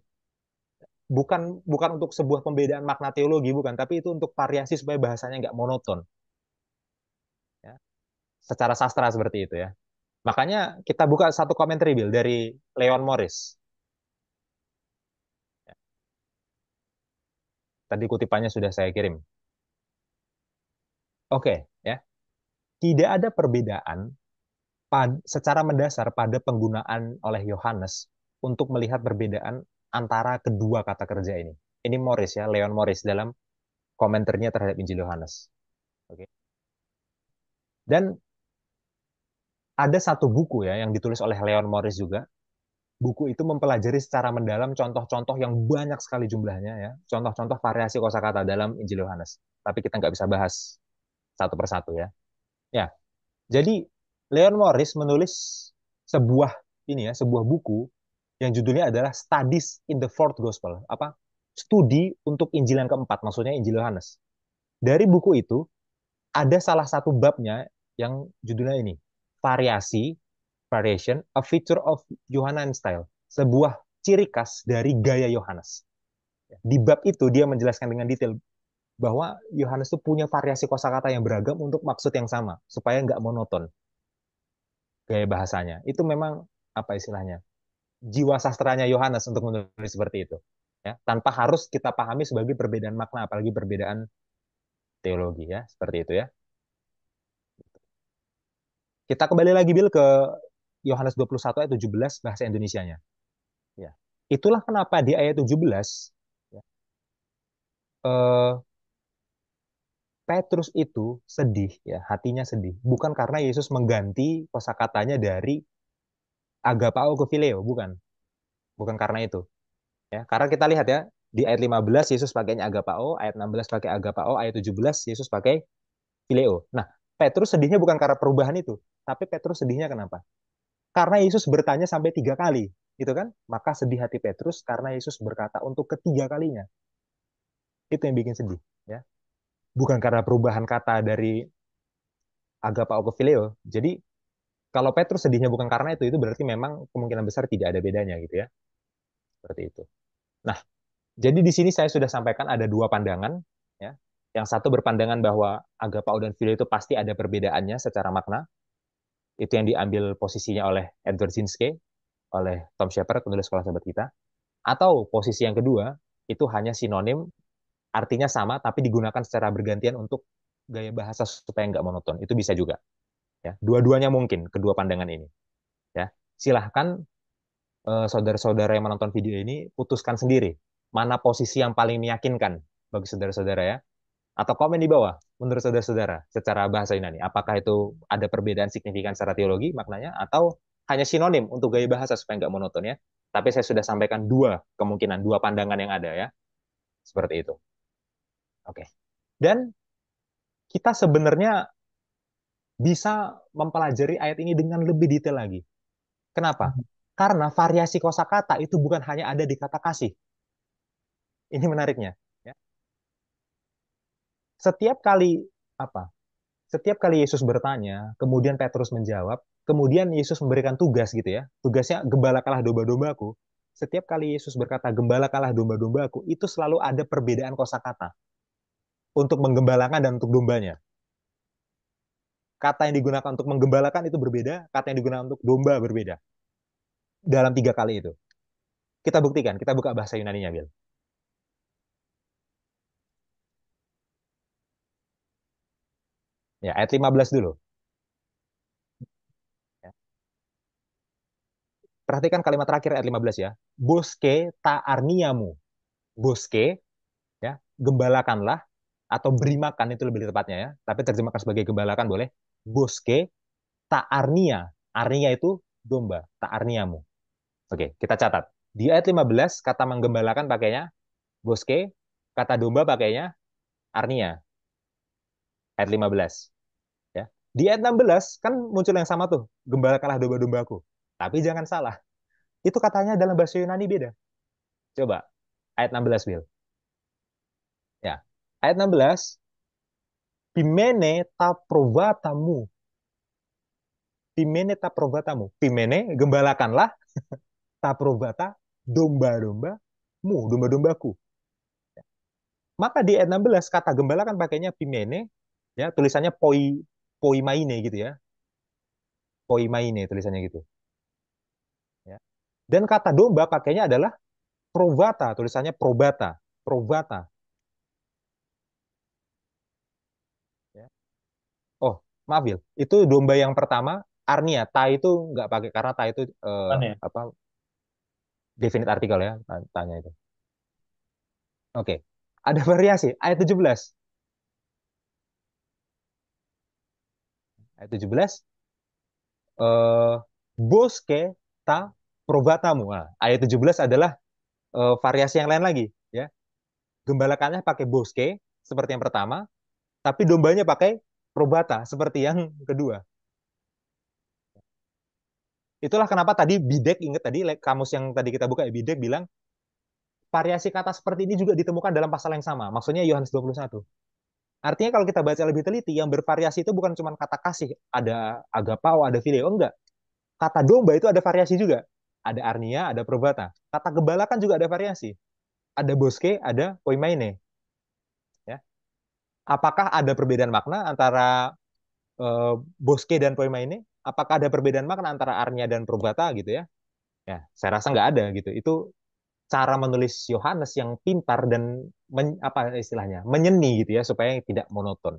Bukan bukan untuk sebuah pembedaan makna teologi, bukan, tapi itu untuk variasi supaya bahasanya nggak monoton. Ya. Secara sastra seperti itu ya. Makanya kita buka satu commentary Bill dari Leon Morris. Ya. Tadi kutipannya sudah saya kirim. Oke, ya. Tidak ada perbedaan secara mendasar pada penggunaan oleh Yohanes untuk melihat perbedaan antara kedua kata kerja ini. Ini Morris ya, Leon Morris dalam komentarnya terhadap Injil Yohanes. Oke. Dan ada satu buku ya yang ditulis oleh Leon Morris juga. Buku itu mempelajari secara mendalam contoh-contoh yang banyak sekali jumlahnya ya, contoh-contoh variasi kosakata dalam Injil Yohanes. Tapi kita nggak bisa bahas satu persatu ya. Ya, jadi Leon Morris menulis sebuah sebuah buku yang judulnya adalah Studies in the Fourth Gospel. Apa? Studi untuk Injil yang keempat, maksudnya Injil Yohanes. Dari buku itu ada salah satu babnya yang judulnya ini, variasi, variation, a feature of Johannine style, sebuah ciri khas dari gaya Yohanes. Di bab itu dia menjelaskan dengan detail bahwa Yohanes itu punya variasi kosakata yang beragam untuk maksud yang sama, supaya nggak monoton gaya bahasanya. Itu memang apa istilahnya? Jiwa sastranya Yohanes untuk menulis seperti itu. Ya, tanpa harus kita pahami sebagai perbedaan makna, apalagi perbedaan teologi ya, seperti itu ya. Kita kembali lagi Bill ke Yohanes 21 ayat 17 bahasa Indonesianya. Ya. Itulah kenapa di ayat 17 ya, eh, Petrus itu sedih ya, hatinya sedih. Bukan karena Yesus mengganti kosakatanya dari agapao ke phileo, bukan. Bukan karena itu. Ya, karena kita lihat ya, di ayat 15 Yesus pakainya agapao, ayat 16 pakai agapao, ayat 17 Yesus pakai phileo. Nah, Petrus sedihnya bukan karena perubahan itu, tapi Petrus sedihnya kenapa? Karena Yesus bertanya sampai 3 kali, gitu kan? Maka sedih hati Petrus karena Yesus berkata untuk ketiga kalinya. Itu yang bikin sedih, ya. Bukan karena perubahan kata dari agapao ke phileo. Jadi kalau Petrus sedihnya bukan karena itu berarti memang kemungkinan besar tidak ada bedanya gitu ya. Seperti itu. Nah, jadi di sini saya sudah sampaikan ada dua pandangan, ya. Yang satu berpandangan bahwa agapao dan phileo itu pasti ada perbedaannya secara makna. Itu yang diambil posisinya oleh Edward Zinske, oleh Tom Shepherd, penulis Sekolah Sahabat Kita. Atau posisi yang kedua, itu hanya sinonim, artinya sama, tapi digunakan secara bergantian untuk gaya bahasa supaya nggak monoton. Itu bisa juga. Ya, dua-duanya mungkin, kedua pandangan ini. Ya, silahkan saudara-saudara yang menonton video ini putuskan sendiri mana posisi yang paling meyakinkan bagi saudara-saudara ya. Atau komen di bawah menurut saudara-saudara secara bahasa Yunani. Apakah itu ada perbedaan signifikan secara teologi maknanya atau hanya sinonim untuk gaya bahasa supaya nggak monoton ya. Tapi saya sudah sampaikan dua kemungkinan, dua pandangan yang ada ya. Seperti itu. Oke. Dan kita sebenarnya bisa mempelajari ayat ini dengan lebih detail lagi. Kenapa? Karena variasi kosakata itu bukan hanya ada di kata kasih. Ini menariknya. Ya. Setiap kali apa? Setiap kali Yesus bertanya, kemudian Petrus menjawab, kemudian Yesus memberikan tugas gitu ya. Tugasnya gembalakanlah domba-dombaku. Setiap kali Yesus berkata gembalakanlah domba-dombaku, itu selalu ada perbedaan kosakata untuk menggembalakan dan untuk dombanya. Kata yang digunakan untuk menggembalakan itu berbeda, kata yang digunakan untuk domba berbeda dalam 3 kali itu. Kita buktikan, kita buka bahasa Yunaninya, Bil. Ya, ayat 15 dulu. Ya. Perhatikan kalimat terakhir ayat 15 ya. Boske ta arniamu. Boske, ya, gembalakanlah, atau beri makan itu lebih tepatnya ya. Tapi terjemahkan sebagai gembalakan boleh. Boske ta arnia. Arnia itu domba, ta arniamu. Oke, kita catat. Di ayat 15, kata menggembalakan pakainya boske, kata domba pakainya arnia. Ayat 15. Ya. Di ayat 16 kan muncul yang sama tuh, gembalakanlah domba-dombaku. Tapi jangan salah, itu katanya dalam bahasa Yunani beda. Coba ayat 16, Bil. Ya. Ayat 16, Pimene ta provatamu. Pimene ta provatamu. Pimene, gembalakanlah, ta provata, domba-dombamu, domba-dombaku. Maka di ayat 16 kata gembalakan pakainya pimene, ya tulisannya poi maine gitu ya. Poi maine tulisannya gitu, ya. Dan kata domba pakainya adalah provata, tulisannya probata, probata, ya. Oh, maaf Bil. Itu domba yang pertama Arnia, ta itu nggak pakai karena ta itu Mana ya? apa definite artikel ya, tanya itu. Oke. Ada variasi ayat 17. Ayat 17 eh boske ta provatamu. Nah, ayat 17 adalah variasi yang lain lagi, ya. Gembalakannya pakai boske seperti yang pertama, tapi dombanya pakai probata seperti yang kedua. Itulah kenapa tadi Bidek, ingat tadi kamus yang tadi kita buka ya, Bidek bilang variasi kata seperti ini juga ditemukan dalam pasal yang sama. Maksudnya Yohanes 21. Artinya kalau kita baca lebih teliti, yang bervariasi itu bukan cuma kata kasih, ada agapao, ada phileo, enggak. Kata domba itu ada variasi juga. Ada arnia, ada probata. Kata gembalakan juga ada variasi. Ada boske, ada poimaine. Ya. Apakah ada perbedaan makna antara boske dan poimaine? Apakah ada perbedaan makna antara arnia dan probata gitu ya? Ya, saya rasa nggak ada gitu. Itu cara menulis Yohanes yang pintar dan apa istilahnya menyeni gitu ya supaya tidak monoton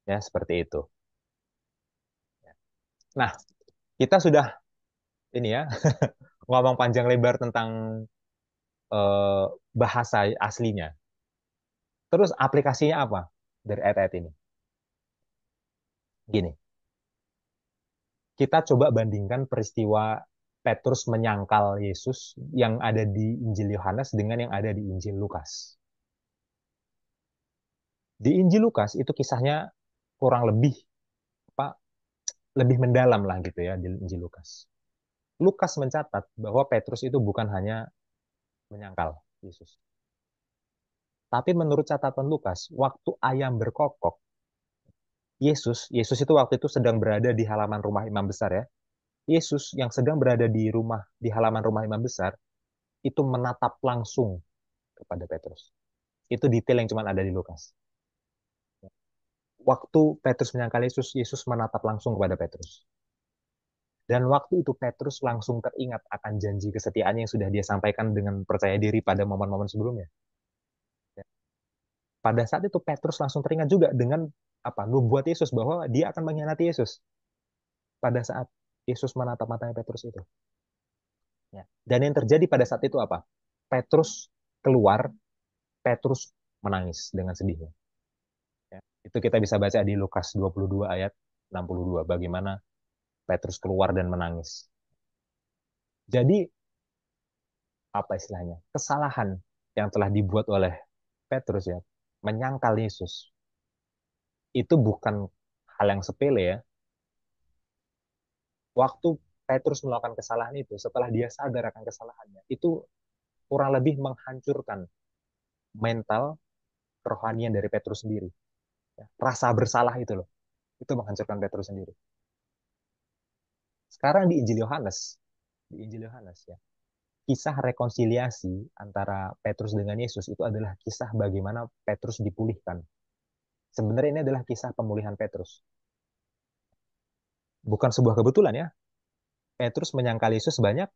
ya seperti itu. Nah, kita sudah ini ya ngomong panjang lebar tentang eh, bahasa aslinya. Terus aplikasinya apa dari ayat-ayat ini? Gini, kita coba bandingkan peristiwa Petrus menyangkal Yesus yang ada di Injil Yohanes dengan yang ada di Injil Lukas. Di Injil Lukas itu kisahnya kurang lebih apa lebih mendalam lah gitu ya di Injil Lukas. Lukas mencatat bahwa Petrus itu bukan hanya menyangkal Yesus. Tapi menurut catatan Lukas, waktu ayam berkokok, Yesus itu waktu itu sedang berada di halaman rumah imam besar ya. Yesus yang sedang berada di halaman rumah imam besar itu menatap langsung kepada Petrus. Itu detail yang cuma ada di Lukas. Waktu Petrus menyangkal Yesus, Yesus menatap langsung kepada Petrus. Dan waktu itu Petrus langsung teringat akan janji kesetiaannya yang sudah dia sampaikan dengan percaya diri pada momen-momen sebelumnya. Pada saat itu Petrus langsung teringat juga dengan apa nubuat Yesus bahwa dia akan mengkhianati Yesus pada saat Yesus menatap matanya Petrus itu. Ya. Dan yang terjadi pada saat itu apa? Petrus keluar, Petrus menangis dengan sedihnya. Ya. Itu kita bisa baca di Lukas 22 ayat 62. Bagaimana Petrus keluar dan menangis. Jadi apa istilahnya? Kesalahan yang telah dibuat oleh Petrus ya, menyangkal Yesus. Itu bukan hal yang sepele ya. Waktu Petrus melakukan kesalahan itu, setelah dia sadar akan kesalahannya, itu kurang lebih menghancurkan mental kerohanian dari Petrus sendiri. Ya. Rasa bersalah itu loh, itu menghancurkan Petrus sendiri. Sekarang di Injil Yohanes ya, kisah rekonsiliasi antara Petrus dengan Yesus itu adalah kisah bagaimana Petrus dipulihkan. Sebenarnya ini adalah kisah pemulihan Petrus. Bukan sebuah kebetulan ya, Petrus menyangkal Yesus sebanyak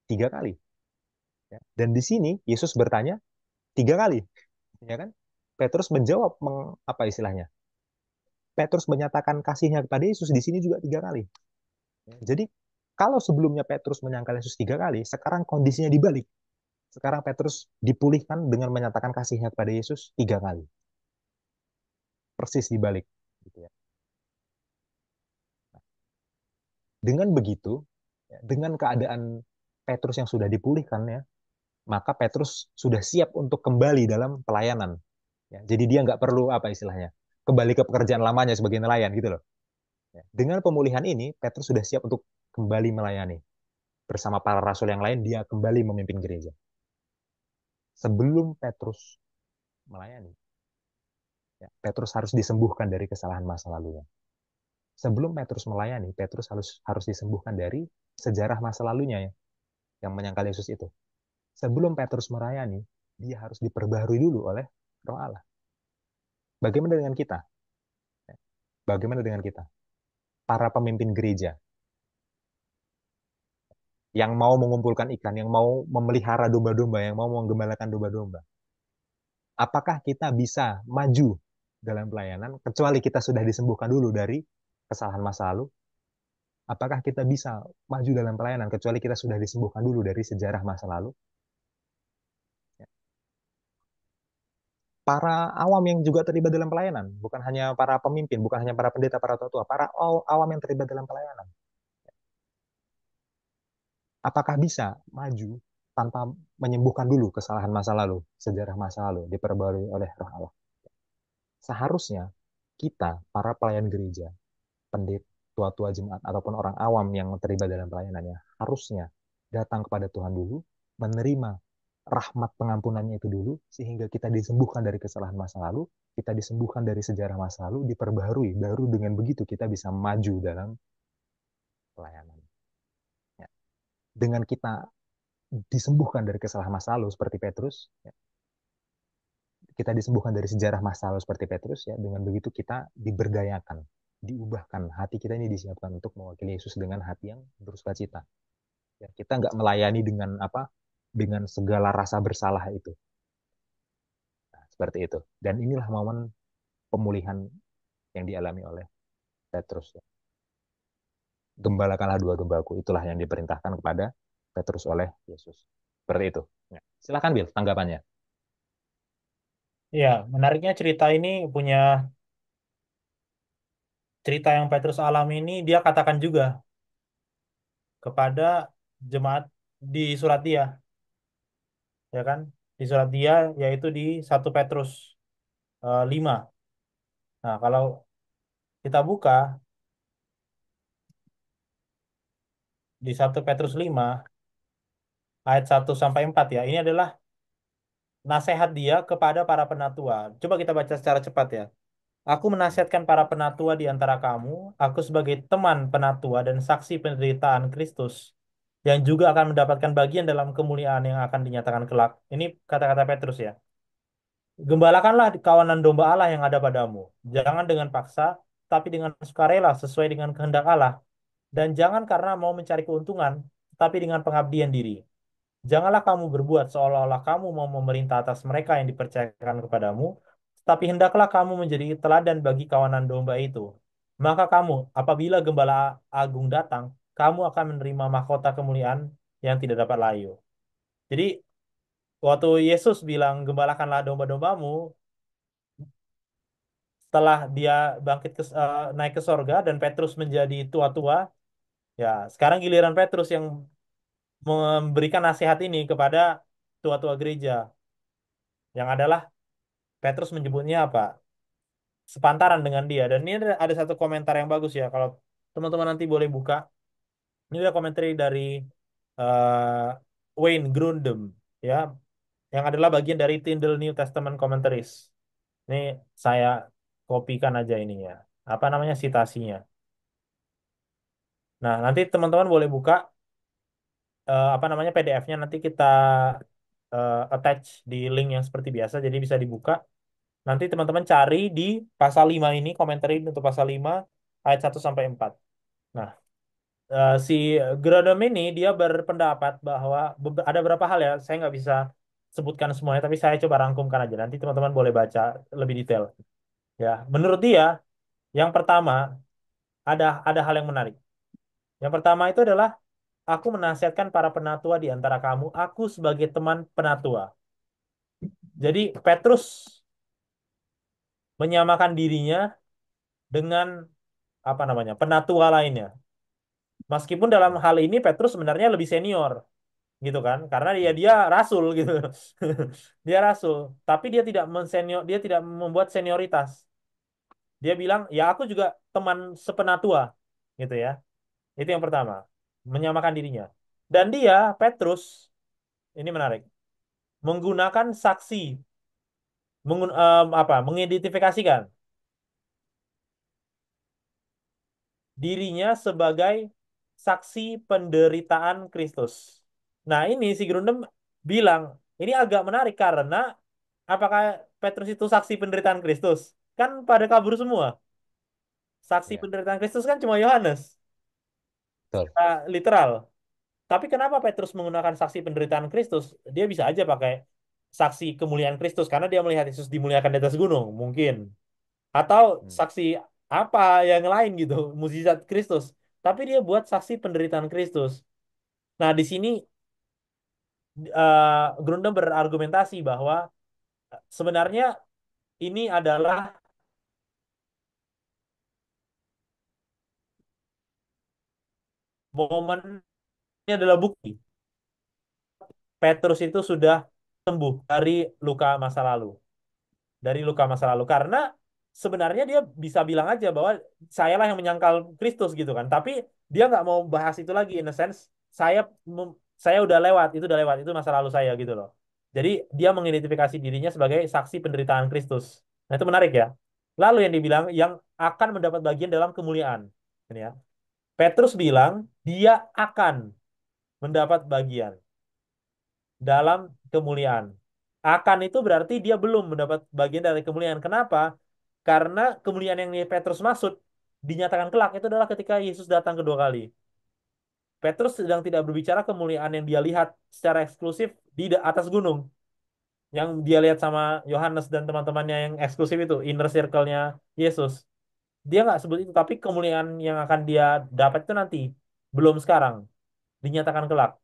3 kali. Ya. Dan di sini Yesus bertanya 3 kali, ya kan? Petrus menjawab apa istilahnya? Petrus menyatakan kasihnya kepada Yesus di sini juga 3 kali. Ya. Jadi kalau sebelumnya Petrus menyangkal Yesus 3 kali, sekarang kondisinya dibalik. Sekarang Petrus dipulihkan dengan menyatakan kasihnya kepada Yesus 3 kali, persis dibalik. Gitu ya. Dengan begitu, ya, dengan keadaan Petrus yang sudah dipulihkan ya, maka Petrus sudah siap untuk kembali dalam pelayanan. Ya, jadi dia nggak perlu apa istilahnya, kembali ke pekerjaan lamanya sebagai nelayan gitu loh. Ya, dengan pemulihan ini, Petrus sudah siap untuk kembali melayani. Bersama para rasul yang lain, dia kembali memimpin gereja. Sebelum Petrus melayani, ya, Petrus harus disembuhkan dari kesalahan masa lalunya. Sebelum Petrus melayani, Petrus harus harus disembuhkan dari sejarah masa lalunya ya, yang menyangkal Yesus itu. Sebelum Petrus melayani, dia harus diperbaharui dulu oleh Roh Allah. Bagaimana dengan kita? Bagaimana dengan kita? Para pemimpin gereja yang mau mengumpulkan ikan, yang mau memelihara domba-domba, yang mau menggembalakan domba-domba. Apakah kita bisa maju dalam pelayanan kecuali kita sudah disembuhkan dulu dari kesalahan masa lalu? Apakah kita bisa maju dalam pelayanan kecuali kita sudah disembuhkan dulu dari sejarah masa lalu? Para awam yang juga terlibat dalam pelayanan, bukan hanya para pemimpin, bukan hanya para pendeta, para tua, para awam yang terlibat dalam pelayanan. Apakah bisa maju tanpa menyembuhkan dulu kesalahan masa lalu, sejarah masa lalu, diperbarui oleh Roh Allah? Seharusnya kita, para pelayan gereja, pendeta, tua-tua jemaat, ataupun orang awam yang terlibat dalam pelayanannya, harusnya datang kepada Tuhan dulu, menerima rahmat pengampunannya itu dulu, sehingga kita disembuhkan dari kesalahan masa lalu, kita disembuhkan dari sejarah masa lalu, diperbaharui. Baru dengan begitu kita bisa maju dalam pelayanan. Ya. Dengan kita disembuhkan dari kesalahan masa lalu seperti Petrus, ya, kita disembuhkan dari sejarah masa lalu seperti Petrus, ya, dengan begitu kita diberdayakan, diubahkan, hati kita ini disiapkan untuk mewakili Yesus dengan hati yang bersukacita. Ya, kita nggak melayani dengan apa, dengan segala rasa bersalah itu. Nah, seperti itu. Dan inilah momen pemulihan yang dialami oleh Petrus. Ya. Gembalakanlah dua dombaku. Itulah yang diperintahkan kepada Petrus oleh Yesus. Seperti itu. Ya. Silakan Bill, tanggapannya. Ya, menariknya cerita ini punya cerita yang Petrus alami ini dia katakan juga kepada jemaat di surat dia, ya kan? Di surat dia yaitu di 1 Petrus 5. Nah, kalau kita buka di 1 Petrus 5 ayat 1 sampai 4 ya. Ini adalah nasihat dia kepada para penatua. Coba kita baca secara cepat ya. Aku menasihatkan para penatua di antara kamu, aku sebagai teman penatua dan saksi penderitaan Kristus, yang juga akan mendapatkan bagian dalam kemuliaan yang akan dinyatakan kelak. Ini kata-kata Petrus ya. Gembalakanlah kawanan domba Allah yang ada padamu. Jangan dengan paksa, tapi dengan sukarela sesuai dengan kehendak Allah. Dan jangan karena mau mencari keuntungan, tapi dengan pengabdian diri. Janganlah kamu berbuat seolah-olah kamu mau memerintah atas mereka yang dipercayakan kepadamu, tapi hendaklah kamu menjadi teladan bagi kawanan domba itu. Maka kamu, apabila Gembala Agung datang, kamu akan menerima mahkota kemuliaan yang tidak dapat layu. Jadi, waktu Yesus bilang, gembalakanlah domba-dombamu, setelah dia naik ke sorga dan Petrus menjadi tua-tua, ya sekarang giliran Petrus yang memberikan nasihat ini kepada tua-tua gereja, yang adalah Petrus menyebutnya apa? Sepantaran dengan dia. Dan ini ada satu komentar yang bagus ya. Kalau teman-teman nanti boleh buka. Ini ada komentar dari Wayne Grudem ya, yang adalah bagian dari Tyndale New Testament Commentaries. Ini saya kopikan aja ini ya. Apa namanya citasinya. Nah, nanti teman-teman boleh buka apa namanya PDF-nya, nanti kita attach di link yang seperti biasa jadi bisa dibuka. Nanti teman-teman cari di pasal 5 ini, komentar ini untuk pasal 5 ayat 1 sampai 4. Nah, Si Grodom ini dia berpendapat bahwa ada beberapa hal ya, saya nggak bisa sebutkan semuanya, tapi saya coba rangkumkan aja. Nanti teman-teman boleh baca lebih detail. Ya, menurut dia, yang pertama ada hal yang menarik. Yang pertama itu adalah aku menasihatkan para penatua di antara kamu, aku sebagai teman penatua. Jadi Petrus menyamakan dirinya dengan apa namanya penatua lainnya. Meskipun dalam hal ini Petrus sebenarnya lebih senior, gitu kan? Karena dia rasul gitu. Dia rasul, tapi dia tidak membuat senioritas. Dia bilang, "Ya aku juga teman sepenatua." Gitu ya. Itu yang pertama, menyamakan dirinya. Dan dia, Petrus, ini menarik, menggunakan saksi, mengidentifikasikan dirinya sebagai saksi penderitaan Kristus. Nah, ini si Grundem bilang, ini agak menarik karena apakah Petrus itu saksi penderitaan Kristus? Kan pada kabur semua. Saksi Ya, penderitaan Kristus kan cuma Yohanes, betul. secara literal. Tapi kenapa Petrus menggunakan saksi penderitaan Kristus? Dia bisa aja pakai saksi kemuliaan Kristus karena dia melihat Yesus dimuliakan di atas gunung, mungkin. Atau Hmm. saksi apa yang lain gitu, mukjizat Kristus. Tapi dia buat saksi penderitaan Kristus. Nah, di sini Grundem berargumentasi bahwa sebenarnya ini adalah momen, ini adalah bukti Petrus itu sudah sembuh dari luka masa lalu. Dari luka masa lalu. Karena sebenarnya dia bisa bilang aja bahwa sayalah yang menyangkal Kristus gitu kan. Tapi dia nggak mau bahas itu lagi. In a sense, saya saya udah lewat, itu masa lalu saya gitu loh. Jadi dia mengidentifikasi dirinya sebagai saksi penderitaan Kristus. Nah itu menarik ya. Lalu yang dibilang yang akan mendapat bagian dalam kemuliaan. Ini ya. Petrus bilang dia akan mendapat bagian dalam kemuliaan. Akan itu berarti dia belum mendapat bagian dari kemuliaan. Kenapa? Karena kemuliaan yang Petrus maksud dinyatakan kelak itu adalah ketika Yesus datang kedua kali. Petrus sedang tidak berbicara kemuliaan yang dia lihat secara eksklusif di atas gunung, yang dia lihat sama Yohanes dan teman-temannya yang eksklusif itu, inner circle-nya Yesus. Dia nggak sebut itu, tapi kemuliaan yang akan dia dapat itu nanti, belum sekarang, dinyatakan kelak.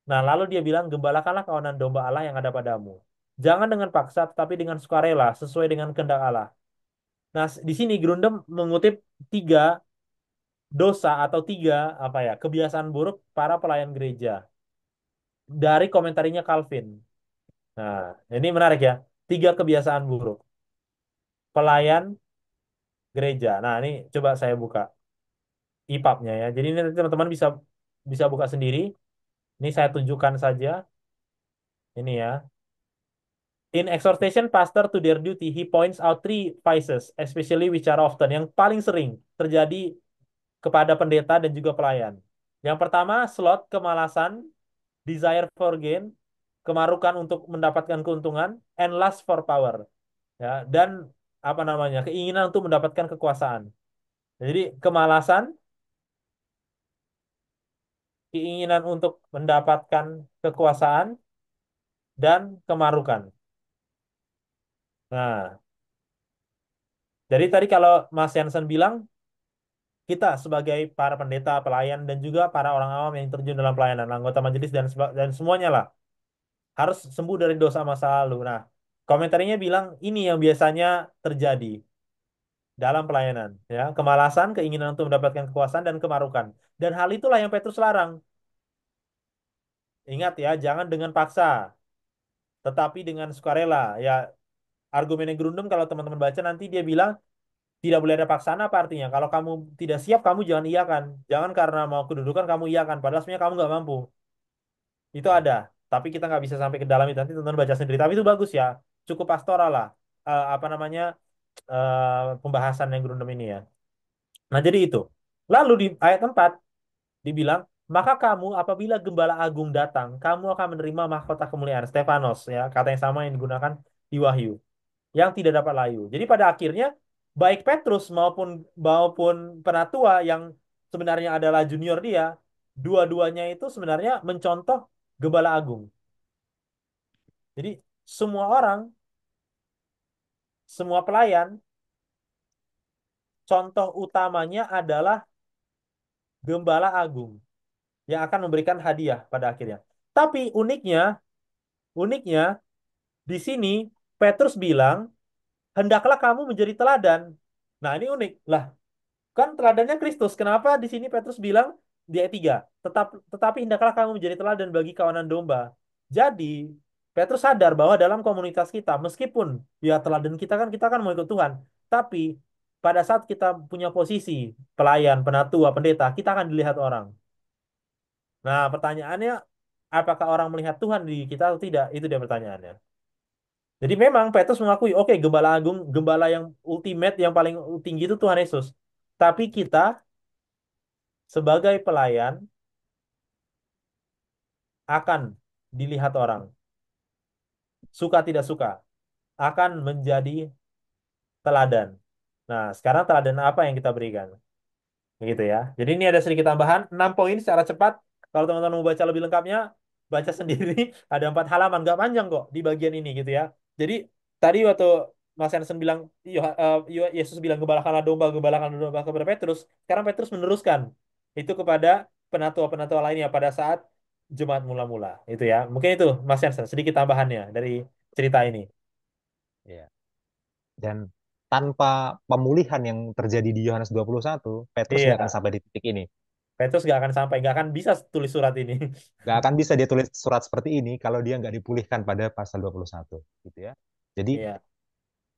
Nah, lalu dia bilang, gembalakanlah kawanan domba Allah yang ada padamu. Jangan dengan paksa, tetapi dengan sukarela, sesuai dengan kehendak Allah. Nah, di sini Grundem mengutip tiga dosa atau tiga apa ya kebiasaan buruk para pelayan gereja dari komentarinya Calvin. Nah, ini menarik ya. Tiga kebiasaan buruk pelayan gereja. Nah, ini coba saya buka IPAB-nya ya. Jadi ini nanti teman-teman bisa bisa buka sendiri. Ini saya tunjukkan saja. Ini ya. In exhortation pastor to their duty, he points out three vices, especially which are often yang paling sering terjadi kepada pendeta dan juga pelayan. Yang pertama, sloth, kemalasan, desire for gain, kemarukan untuk mendapatkan keuntungan, and lust for power. Ya, dan apa namanya? Keinginan untuk mendapatkan kekuasaan. Jadi, kemalasan, keinginan untuk mendapatkan kekuasaan dan kemarukan. Nah, jadi tadi kalau Mas Jansen bilang kita sebagai para pendeta, pelayan, dan juga para orang awam yang terjun dalam pelayanan, anggota majelis dan semuanya lah, harus sembuh dari dosa masa lalu. Nah, komentarnya bilang ini yang biasanya terjadi dalam pelayanan, ya, kemalasan, keinginan untuk mendapatkan kekuasaan dan kemarukan. Dan hal itulah yang Petrus larang. Ingat ya, jangan dengan paksa, tetapi dengan sukarela. Ya, argumennya Grundem kalau teman-teman baca nanti dia bilang tidak boleh ada paksaan apa artinya? Kalau kamu tidak siap, kamu jangan iyakan. Jangan karena mau kedudukan kamu iyakan. Padahal sebenarnya kamu nggak mampu. Itu ada. Tapi kita nggak bisa sampai ke dalam itu. Nanti teman-teman baca sendiri. Tapi itu bagus ya. Cukup pastoral lah. Apa namanya pembahasan yang Grundem ini ya. Nah jadi itu. Lalu di ayat 4 dibilang, maka kamu apabila Gembala Agung datang, kamu akan menerima mahkota kemuliaan. Stefanos ya. Kata yang sama yang digunakan di Wahyu. Yang tidak dapat layu. Jadi pada akhirnya baik Petrus maupun maupun penatua yang sebenarnya adalah junior dia, dua-duanya itu sebenarnya mencontoh Gembala Agung. Jadi semua orang, semua pelayan, contoh utamanya adalah Gembala Agung yang akan memberikan hadiah pada akhirnya. Tapi uniknya di sini Petrus bilang, hendaklah kamu menjadi teladan. Nah, ini unik. Lah, kan teladannya Kristus. Kenapa di sini Petrus bilang di ayat 3, tetapi hendaklah kamu menjadi teladan bagi kawanan domba. Jadi, Petrus sadar bahwa dalam komunitas kita, meskipun ya teladan kita kan mau ikut Tuhan, tapi pada saat kita punya posisi pelayan, penatua, pendeta, kita akan dilihat orang. Nah, pertanyaannya, apakah orang melihat Tuhan di kita atau tidak? Itu dia pertanyaannya. Jadi memang Petrus mengakui, oke, gembala agung, gembala yang ultimate, yang paling tinggi itu Tuhan Yesus. Tapi kita sebagai pelayan akan dilihat orang, suka tidak suka, akan menjadi teladan. Nah, sekarang teladan apa yang kita berikan? Begitu ya. Jadi ini ada sedikit tambahan, 6 poin secara cepat. Kalau teman-teman mau baca lebih lengkapnya, baca sendiri. Ada 4 halaman, nggak panjang kok di bagian ini gitu ya. Jadi tadi waktu Mas Hansen bilang, Yesus bilang gembalakanlah domba kepada Petrus. Sekarang Petrus meneruskan itu kepada penatua-penatua lainnya pada saat Jemaat mula-mula. Itu ya. Mungkin itu Mas Hansen, sedikit tambahannya dari cerita ini. Ya. Dan tanpa pemulihan yang terjadi di Yohanes 21, Petrus nggak akan Iya, sampai di titik ini. Petrus nggak akan bisa tulis surat ini. Nggak akan bisa dia tulis surat seperti ini kalau dia nggak dipulihkan pada pasal 21, gitu ya. Jadi Iya.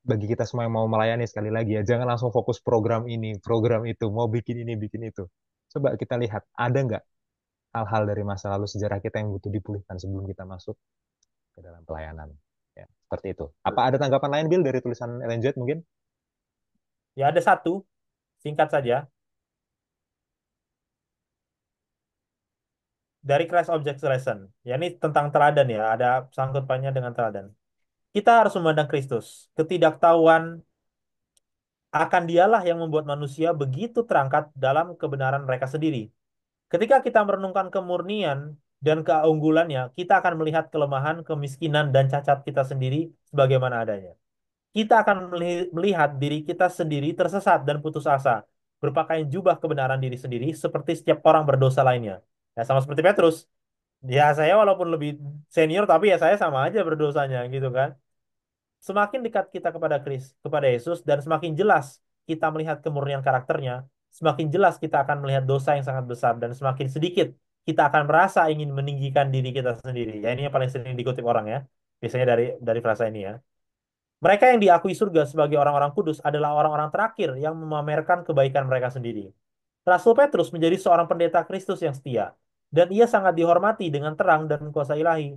bagi kita semua yang mau melayani, sekali lagi ya, jangan langsung fokus program ini, program itu, mau bikin ini, bikin itu. Coba kita lihat, ada nggak hal-hal dari masa lalu sejarah kita yang butuh dipulihkan sebelum kita masuk ke dalam pelayanan. Ya, seperti itu. Apa ada tanggapan lain, Bill, dari tulisan Ellen White mungkin? Ya ada satu, singkat saja. Dari Christ Object Lesson. Ya ini tentang teladan ya, ada sangkut pautnya dengan teladan. Kita harus memandang Kristus. Ketidaktahuan akan dialah yang membuat manusia begitu terangkat dalam kebenaran mereka sendiri. Ketika kita merenungkan kemurnian dan keunggulannya, kita akan melihat kelemahan, kemiskinan, dan cacat kita sendiri sebagaimana adanya. Kita akan melihat diri kita sendiri tersesat dan putus asa, berpakaian jubah kebenaran diri sendiri seperti setiap orang berdosa lainnya. Ya sama seperti Petrus. Ya saya walaupun lebih senior tapi ya saya sama aja berdosanya gitu kan. Semakin dekat kita kepada Yesus dan semakin jelas kita melihat kemurnian karakternya, semakin jelas kita akan melihat dosa yang sangat besar dan semakin sedikit kita akan merasa ingin meninggikan diri kita sendiri. Ya ini yang paling sering dikutip orang ya. Biasanya dari frasa ini ya. Mereka yang diakui surga sebagai orang-orang kudus adalah orang-orang terakhir yang memamerkan kebaikan mereka sendiri. Rasul Petrus menjadi seorang pendeta Kristus yang setia, dan ia sangat dihormati dengan terang dan kuasa ilahi.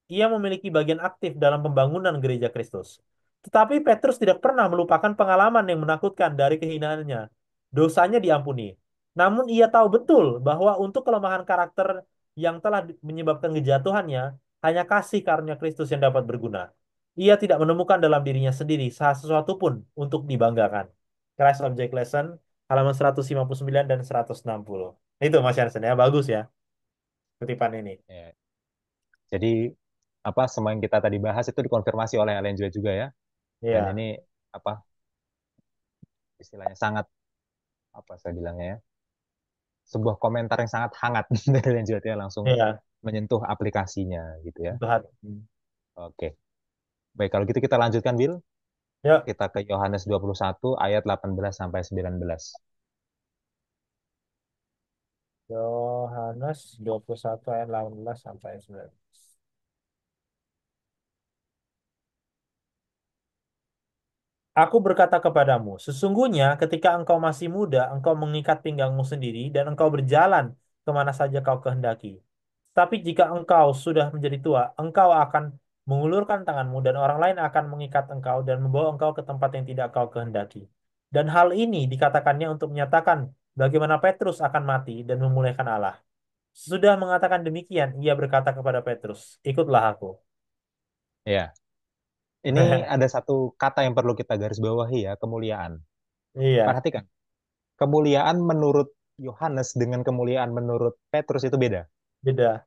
Ia memiliki bagian aktif dalam pembangunan gereja Kristus. Tetapi Petrus tidak pernah melupakan pengalaman yang menakutkan dari kehinaannya. Dosanya diampuni. Namun ia tahu betul bahwa untuk kelemahan karakter yang telah menyebabkan kejatuhannya, hanya kasih karunia Kristus yang dapat berguna. Ia tidak menemukan dalam dirinya sendiri sesuatu pun untuk dibanggakan. Christ Object Lesson, halaman 159 dan 160. Itu Mas Jansen ya, bagus ya kutipan ini. Ya. Jadi apa semua yang kita tadi bahas itu dikonfirmasi oleh Ellen White juga ya. Dan Iya, ini apa istilahnya sangat apa saya bilangnya ya, sebuah komentar yang sangat hangat dari Ellen White ya, langsung iya, menyentuh aplikasinya gitu ya. Tuhan. Oke. Baik, kalau gitu kita lanjutkan, Bill. Yuk, Kita ke Yohanes 21 ayat 18 sampai 19. Yohanes 21 ayat 18 sampai 19. Aku berkata kepadamu, sesungguhnya ketika engkau masih muda, engkau mengikat pinggangmu sendiri dan engkau berjalan kemana saja kau kehendaki. Tapi jika engkau sudah menjadi tua, engkau akan mengulurkan tanganmu dan orang lain akan mengikat engkau dan membawa engkau ke tempat yang tidak kau kehendaki. Dan hal ini dikatakannya untuk menyatakan bagaimana Petrus akan mati dan memuliakan Allah. Sesudah mengatakan demikian, ia berkata kepada Petrus, ikutlah aku. Ya, ini ada satu kata yang perlu kita garis bawahi ya, kemuliaan. Iya, Perhatikan, kemuliaan menurut Yohanes dengan kemuliaan menurut Petrus itu beda. Beda.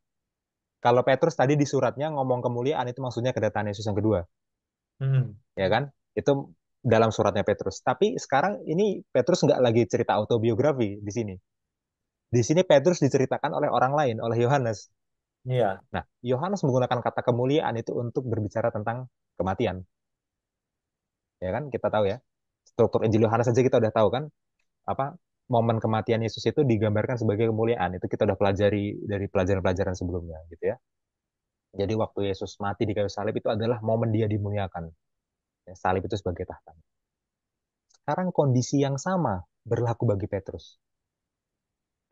Kalau Petrus tadi di suratnya ngomong kemuliaan itu maksudnya kedatangan Yesus yang kedua, Hmm. ya kan? Itu dalam suratnya Petrus. Tapi sekarang ini Petrus nggak lagi cerita autobiografi di sini. Di sini Petrus diceritakan oleh orang lain, oleh Yohanes. Iya. Nah, Yohanes menggunakan kata kemuliaan itu untuk berbicara tentang kematian, ya kan? Kita tahu ya. Struktur Injil Yohanes saja kita udah tahu kan, apa momen kematian Yesus itu digambarkan sebagai kemuliaan. Itu kita udah pelajari dari pelajaran-pelajaran sebelumnya, gitu ya. Jadi waktu Yesus mati di kayu salib itu adalah momen dia dimuliakan. Ya, salib itu sebagai tahta. Sekarang kondisi yang sama berlaku bagi Petrus.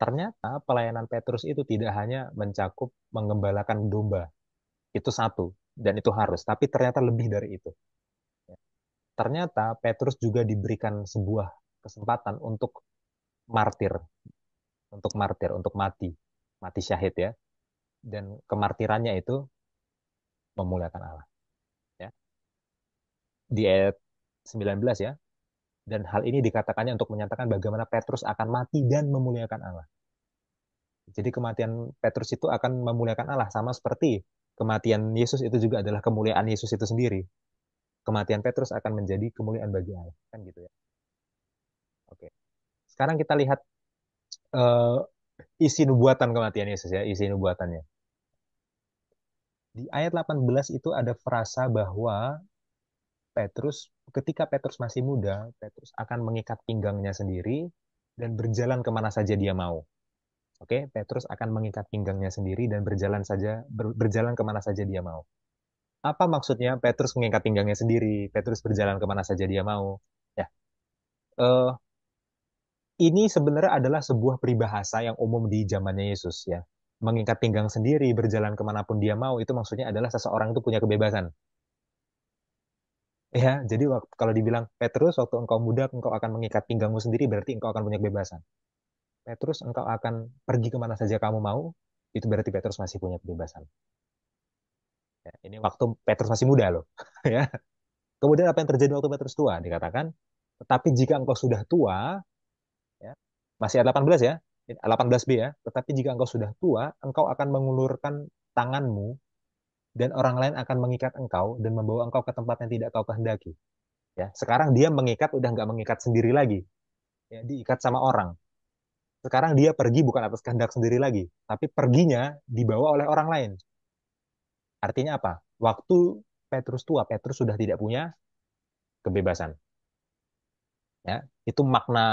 Ternyata pelayanan Petrus itu tidak hanya mencakup menggembalakan domba. Itu satu, dan itu harus. Tapi ternyata lebih dari itu. Ternyata Petrus juga diberikan sebuah kesempatan martir, untuk mati, mati syahid ya. Dan kemartirannya itu memuliakan Allah. Ya. Di ayat 19 ya. Dan hal ini dikatakannya untuk menyatakan bagaimana Petrus akan mati dan memuliakan Allah. Jadi kematian Petrus itu akan memuliakan Allah sama seperti kematian Yesus itu juga adalah kemuliaan Yesus itu sendiri. Kematian Petrus akan menjadi kemuliaan bagi Allah, kan gitu ya. Oke. Sekarang kita lihat uh, isi nubuatan kematian Yesus ya, isi nubuatannya. Di ayat 18 itu ada frasa bahwa Petrus, ketika Petrus masih muda, Petrus akan mengikat pinggangnya sendiri dan berjalan kemana saja dia mau. Oke, Petrus akan mengikat pinggangnya sendiri dan berjalan kemana saja dia mau. Apa maksudnya Petrus mengikat pinggangnya sendiri, Petrus berjalan kemana saja dia mau? Ya, eh, ini sebenarnya adalah sebuah peribahasa yang umum di zamannya Yesus ya. Mengikat pinggang sendiri, berjalan kemanapun dia mau, itu maksudnya adalah seseorang itu punya kebebasan. Ya, jadi kalau dibilang Petrus, waktu engkau muda, engkau akan mengikat pinggangmu sendiri, berarti engkau akan punya kebebasan. Petrus, engkau akan pergi kemana saja kamu mau, itu berarti Petrus masih punya kebebasan. Ya, ini waktu Petrus masih muda loh. Ya. Kemudian apa yang terjadi waktu Petrus tua? Dikatakan, tetapi jika engkau sudah tua, ya, masih ayat 18 ya, 18b ya, tetapi jika engkau sudah tua, engkau akan mengulurkan tanganmu dan orang lain akan mengikat engkau dan membawa engkau ke tempat yang tidak kau kehendaki. Ya, sekarang dia mengikat udah nggak mengikat sendiri lagi, ya, diikat sama orang. Sekarang dia pergi bukan atas kehendak sendiri lagi, tapi perginya dibawa oleh orang lain. Artinya apa? Waktu Petrus tua, Petrus sudah tidak punya kebebasan. Ya, itu makna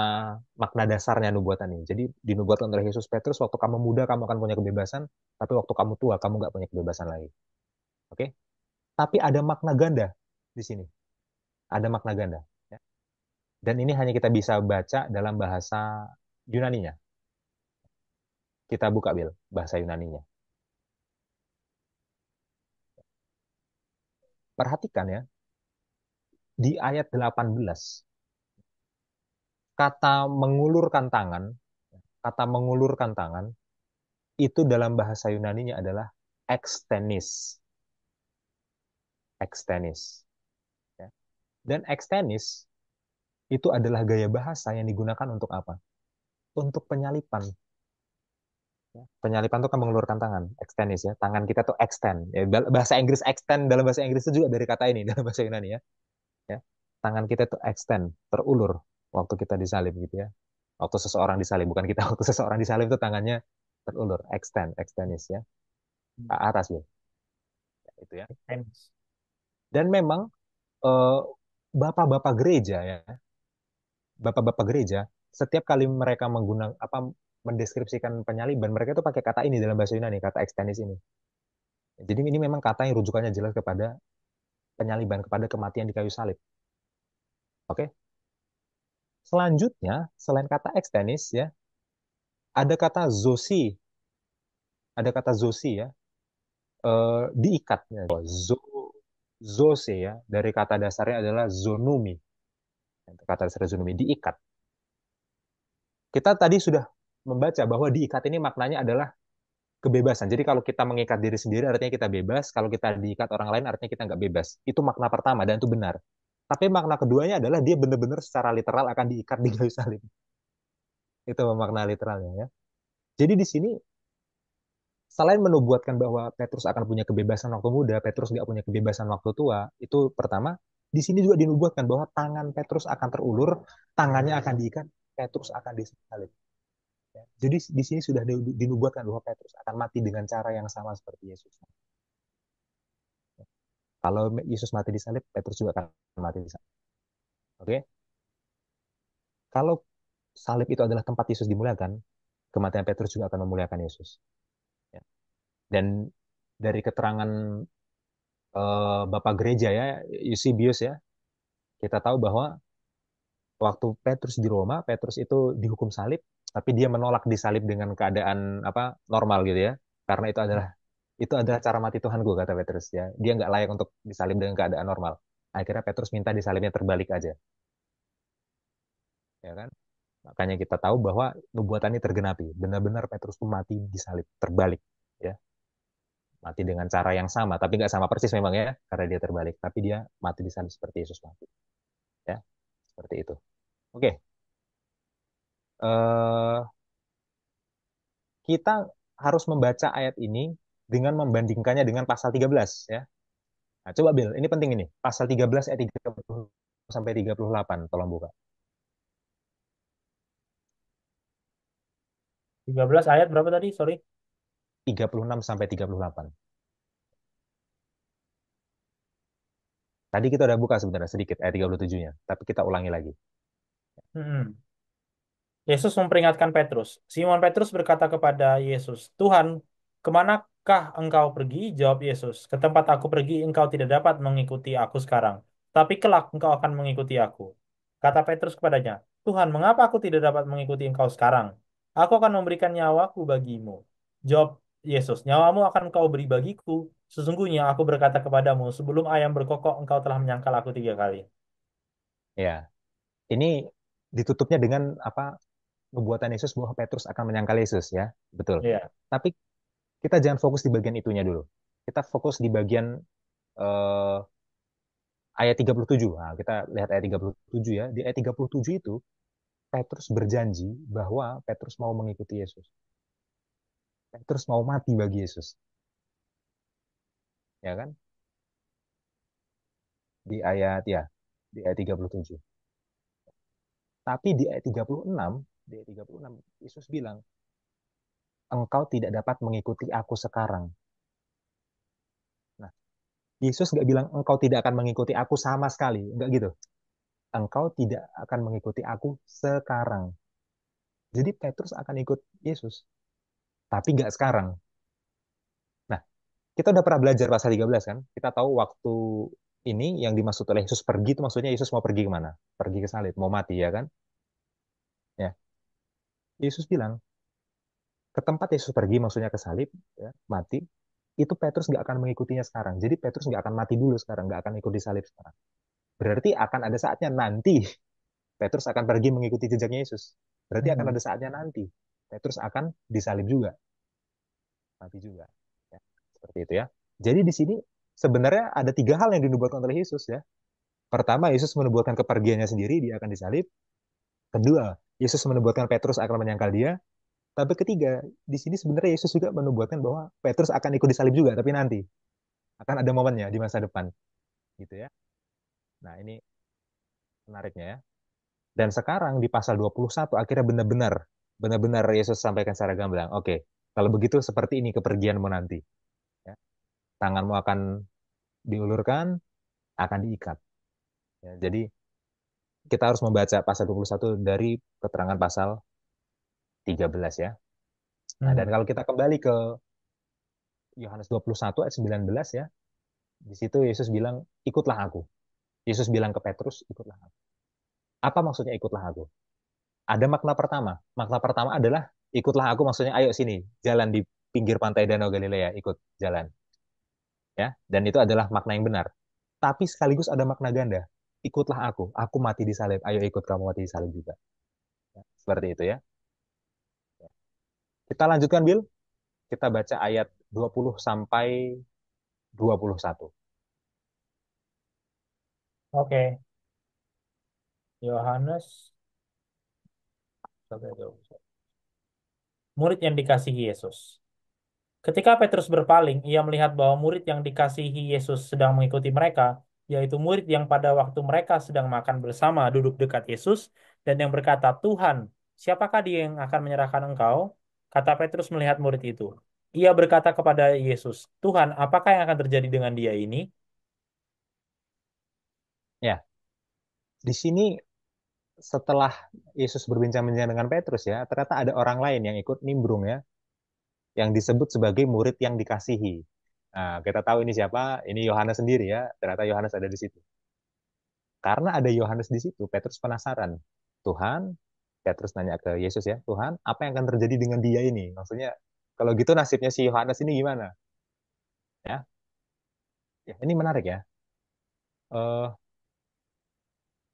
makna dasarnya nubuatan ini. Jadi dinubuatkan oleh Yesus Petrus, waktu kamu muda kamu akan punya kebebasan, tapi waktu kamu tua kamu nggak punya kebebasan lagi. Oke? Tapi ada makna ganda di sini. Ada makna ganda. Ya. Dan ini hanya kita bisa baca dalam bahasa Yunaninya. Kita buka Bil, bahasa Yunaninya. Perhatikan ya, di ayat 18, kata mengulurkan tangan, kata mengulurkan tangan, itu dalam bahasa Yunaninya adalah ekstenis. Ekstenis. Ya. Dan ekstenis itu adalah gaya bahasa yang digunakan untuk apa? Untuk penyalipan. Ya. Penyalipan itu kan mengulurkan tangan, ekstenis ya. Tangan kita tuh extend. Ya, bahasa Inggris extend dalam bahasa Inggris itu juga dari kata ini dalam bahasa Yunani ya. Ya. Tangan kita tuh extend, terulur waktu kita disalib gitu ya. Waktu seseorang disalib, bukan kita waktu seseorang disalib itu tangannya terulur, extend, extenis ya. Ke atas ya. Itu ya. Thanks. Dan memang eh, bapak-bapak gereja ya, bapak-bapak gereja setiap kali mereka menggunakan apa mendeskripsikan penyaliban mereka itu pakai kata ini dalam bahasa Yunani, kata ekstenis ini. Jadi ini memang kata yang rujukannya jelas kepada penyaliban, kepada kematian di kayu salib. Oke. Selanjutnya, selain kata ekstenis ya, ada kata zosi, ada kata zosi ya, diikatnya. Zose ya, dari kata dasarnya adalah zonumi. Kata dasar zonumi, diikat. Kita tadi sudah membaca bahwa diikat ini maknanya adalah kebebasan. Jadi kalau kita mengikat diri sendiri artinya kita bebas, kalau kita diikat orang lain artinya kita nggak bebas. Itu makna pertama dan itu benar. Tapi makna keduanya adalah dia benar-benar secara literal akan diikat di kayu salib. Itu makna literalnya ya. Jadi di sini selain menubuatkan bahwa Petrus akan punya kebebasan waktu muda, Petrus nggak punya kebebasan waktu tua, itu pertama. Di sini juga dinubuatkan bahwa tangan Petrus akan terulur, tangannya akan diikat, Petrus akan disalib. Ya. Jadi di sini sudah dinubuatkan bahwa Petrus akan mati dengan cara yang sama seperti Yesus. Kalau Yesus mati disalib, Petrus juga akan mati disalib. Oke? Kalau salib itu adalah tempat Yesus dimuliakan, kematian Petrus juga akan memuliakan Yesus. Ya. Dan dari keterangan Bapak Gereja ya, Eusebius ya, kita tahu bahwa waktu Petrus di Roma, Petrus itu dihukum salib, tapi dia menolak disalib dengan keadaan apa normal gitu ya, karena itu adalah cara mati Tuhanku kata Petrus ya, dia nggak layak untuk disalib dengan keadaan normal. Akhirnya Petrus minta disalibnya terbalik aja, ya kan? Makanya kita tahu bahwa nubuatan ini tergenapi, benar-benar Petrus itu mati disalib terbalik, ya, mati dengan cara yang sama, tapi nggak sama persis memang ya, karena dia terbalik, tapi dia mati disalib seperti Yesus mati, ya, seperti itu. Oke, eh kita harus membaca ayat ini dengan membandingkannya dengan pasal 13 ya. Nah, coba Bill, ini penting ini. Pasal 13 ayat 30 sampai 38, tolong buka. 13 ayat berapa tadi? Sorry. 36 sampai 38. Tadi kita udah buka sebenarnya sedikit ayat 37-nya, tapi kita ulangi lagi. Hmm. Yesus memperingatkan Petrus. Simon Petrus berkata kepada Yesus, Tuhan, kemanakah engkau pergi? Jawab Yesus, ke tempat aku pergi engkau tidak dapat mengikuti aku sekarang, tapi kelak engkau akan mengikuti aku. Kata Petrus kepadanya, Tuhan, mengapa aku tidak dapat mengikuti engkau sekarang? Aku akan memberikan nyawaku bagimu. Jawab Yesus, nyawamu akan kau beri bagiku. Sesungguhnya aku berkata kepadamu, sebelum ayam berkokok engkau telah menyangkal aku 3 kali. Ya, ini ditutupnya dengan apa? Nubuatan Yesus bahwa Petrus akan menyangkal Yesus ya. Betul. Iya. Tapi kita jangan fokus di bagian itunya dulu. Kita fokus di bagian eh, ayat 37. Nah, kita lihat ayat 37 ya. Di ayat 37 itu Petrus berjanji bahwa Petrus mau mengikuti Yesus. Petrus mau mati bagi Yesus, ya kan? Di ayat ya, di ayat 37. Tapi di ayat 36, di ayat 36 Yesus bilang, "Engkau tidak dapat mengikuti aku sekarang." Nah, Yesus nggak bilang engkau tidak akan mengikuti aku sama sekali, nggak gitu. Engkau tidak akan mengikuti aku sekarang. Jadi Petrus akan ikut Yesus, tapi nggak sekarang. Nah, kita udah pernah belajar pasal 13 kan? Kita tahu waktu ini yang dimaksud oleh Yesus pergi itu maksudnya Yesus mau pergi kemana? Pergi ke salib, mau mati ya kan? Ya, Yesus bilang ke tempat Yesus pergi maksudnya ke salib, ya, mati. Itu Petrus nggak akan mengikutinya sekarang. Jadi Petrus nggak akan mati dulu sekarang, nggak akan ikut di salib sekarang. Berarti akan ada saatnya nanti Petrus akan pergi mengikuti jejaknya Yesus. Berarti akan Hmm. ada saatnya nanti Petrus akan disalib juga, mati juga. Ya, seperti itu ya. Jadi di sini sebenarnya ada 3 hal yang dinubuatkan oleh Yesus ya. Pertama, Yesus menubuatkan kepergiannya sendiri, dia akan disalib. Kedua, Yesus menubuatkan Petrus akan menyangkal dia. Tapi ketiga, di sini sebenarnya Yesus juga menubuatkan bahwa Petrus akan ikut disalib juga, tapi nanti akan ada momennya di masa depan, gitu ya. Nah, ini menariknya ya. Dan sekarang di pasal 21 akhirnya benar-benar Yesus sampaikan secara gamblang. Oke, kalau begitu seperti ini kepergianmu nanti, ya. Tanganmu akan diulurkan, akan diikat. Ya, jadi kita harus membaca pasal 21 dari keterangan pasal 13 ya. Nah, dan Hmm. kalau kita kembali ke Yohanes 21 ayat 19 ya, di situ Yesus bilang, ikutlah aku. Yesus bilang ke Petrus, ikutlah aku. Apa maksudnya ikutlah aku? Ada makna pertama. Makna pertama adalah ikutlah aku maksudnya ayo sini, jalan di pinggir pantai Danau Galilea, ikut jalan. Ya, dan itu adalah makna yang benar. Tapi sekaligus ada makna ganda. Ikutlah aku mati di salib, ayo ikut kamu mati di salib juga. Ya, seperti itu ya. Kita lanjutkan, Bill. Kita baca ayat 20 sampai 21. Oke. Yohanes Murid yang dikasihi Yesus. Ketika Petrus berpaling, ia melihat bahwa murid yang dikasihi Yesus sedang mengikuti mereka, yaitu murid yang pada waktu mereka sedang makan bersama duduk dekat Yesus dan yang berkata, "Tuhan, siapakah dia yang akan menyerahkan engkau?" Kata Petrus melihat murid itu. Ia berkata kepada Yesus, "Tuhan, apakah yang akan terjadi dengan dia ini?" Ya, di sini setelah Yesus berbincang-bincang dengan Petrus ya, ternyata ada orang lain yang ikut nimbrung ya, yang disebut sebagai murid yang dikasihi. Nah, kita tahu ini siapa? Ini Yohanes sendiri ya. Ternyata Yohanes ada di situ. Karena ada Yohanes di situ, Petrus penasaran. Tuhan, Petrus nanya ke Yesus ya, Tuhan, apa yang akan terjadi dengan dia ini? Maksudnya, kalau gitu nasibnya si Yohanes ini gimana? Ya, ya ini menarik ya. Eh,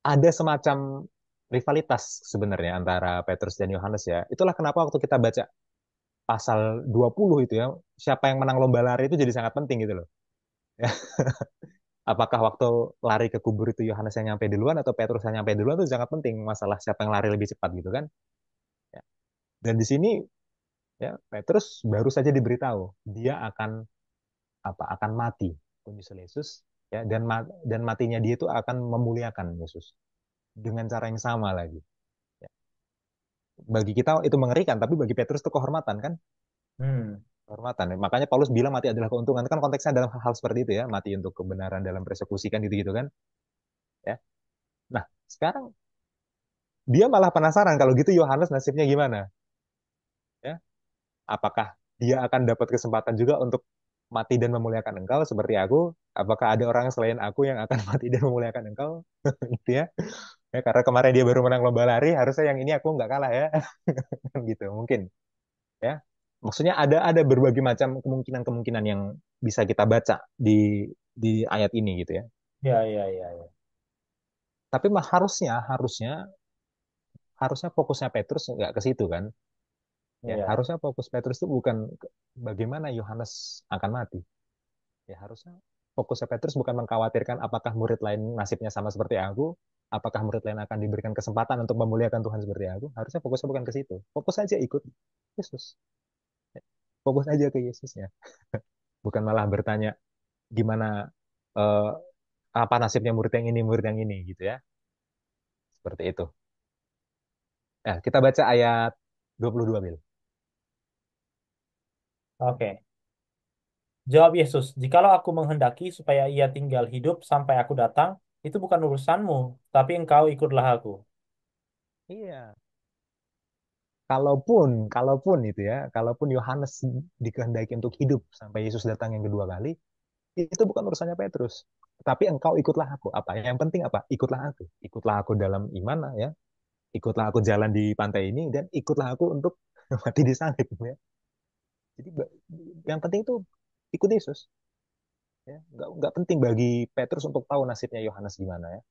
ada semacam rivalitas sebenarnya antara Petrus dan Yohanes ya. Itulah kenapa waktu kita baca pasal 20 itu ya, siapa yang menang lomba lari itu jadi sangat penting gitu loh. Ya. Apakah waktu lari ke kubur itu Yohanes yang nyampe duluan atau Petrus yang nyampe duluan itu sangat penting masalah siapa yang lari lebih cepat gitu kan. Ya. Dan di sini ya Petrus baru saja diberitahu dia akan akan mati menyusul Yesus ya dan matinya dia itu akan memuliakan Yesus dengan cara yang sama lagi. Ya. Bagi kita itu mengerikan tapi bagi Petrus itu kehormatan kan. Hmm, Kehormatan. Makanya Paulus bilang mati adalah keuntungan. Kan konteksnya dalam hal seperti itu ya. Mati untuk kebenaran dalam persekusi kan gitu-gitu kan. Ya. Nah, sekarang dia malah penasaran kalau gitu Yohanes nasibnya gimana? Ya. Apakah dia akan dapat kesempatan juga untuk mati dan memuliakan engkau seperti aku? Apakah ada orang selain aku yang akan mati dan memuliakan engkau? Gitu ya. Ya, karena kemarin dia baru menang lomba lari, harusnya yang ini aku nggak kalah ya. Gitu, mungkin. Ya. Maksudnya ada berbagai macam kemungkinan-kemungkinan yang bisa kita baca di ayat ini gitu ya. ya, ya, ya, ya, Tapi harusnya harusnya harusnya fokusnya Petrus nggak ke situ kan. Ya, ya. harusnya fokus Petrus itu bukan bagaimana Yohanes akan mati. Ya, harusnya fokusnya Petrus bukan mengkhawatirkan apakah murid lain nasibnya sama seperti aku, apakah murid lain akan diberikan kesempatan untuk memuliakan Tuhan seperti aku. Harusnya fokusnya bukan ke situ. Fokus aja ikut Yesus. Ya, fokus aja ke Yesusnya. Bukan malah bertanya gimana eh, apa nasibnya murid yang ini gitu ya. Seperti itu. Nah, kita baca ayat 22 Bil. Oke. Jawab Yesus, "Jikalau aku menghendaki supaya ia tinggal hidup sampai aku datang, itu bukan urusanmu, tapi engkau ikutlah aku." Iya. Kalaupun itu ya, kalaupun Yohanes dikehendaki untuk hidup sampai Yesus datang yang kedua kali, itu bukan urusannya Petrus. Tapi engkau ikutlah aku. Apa? Yang penting apa? Ikutlah aku. Ikutlah aku dalam iman ya. Ikutlah aku jalan di pantai ini dan ikutlah aku untuk mati di salib ya. Jadi yang penting itu ikut Yesus ya. Nggak penting bagi Petrus untuk tahu nasibnya Yohanes gimana ya.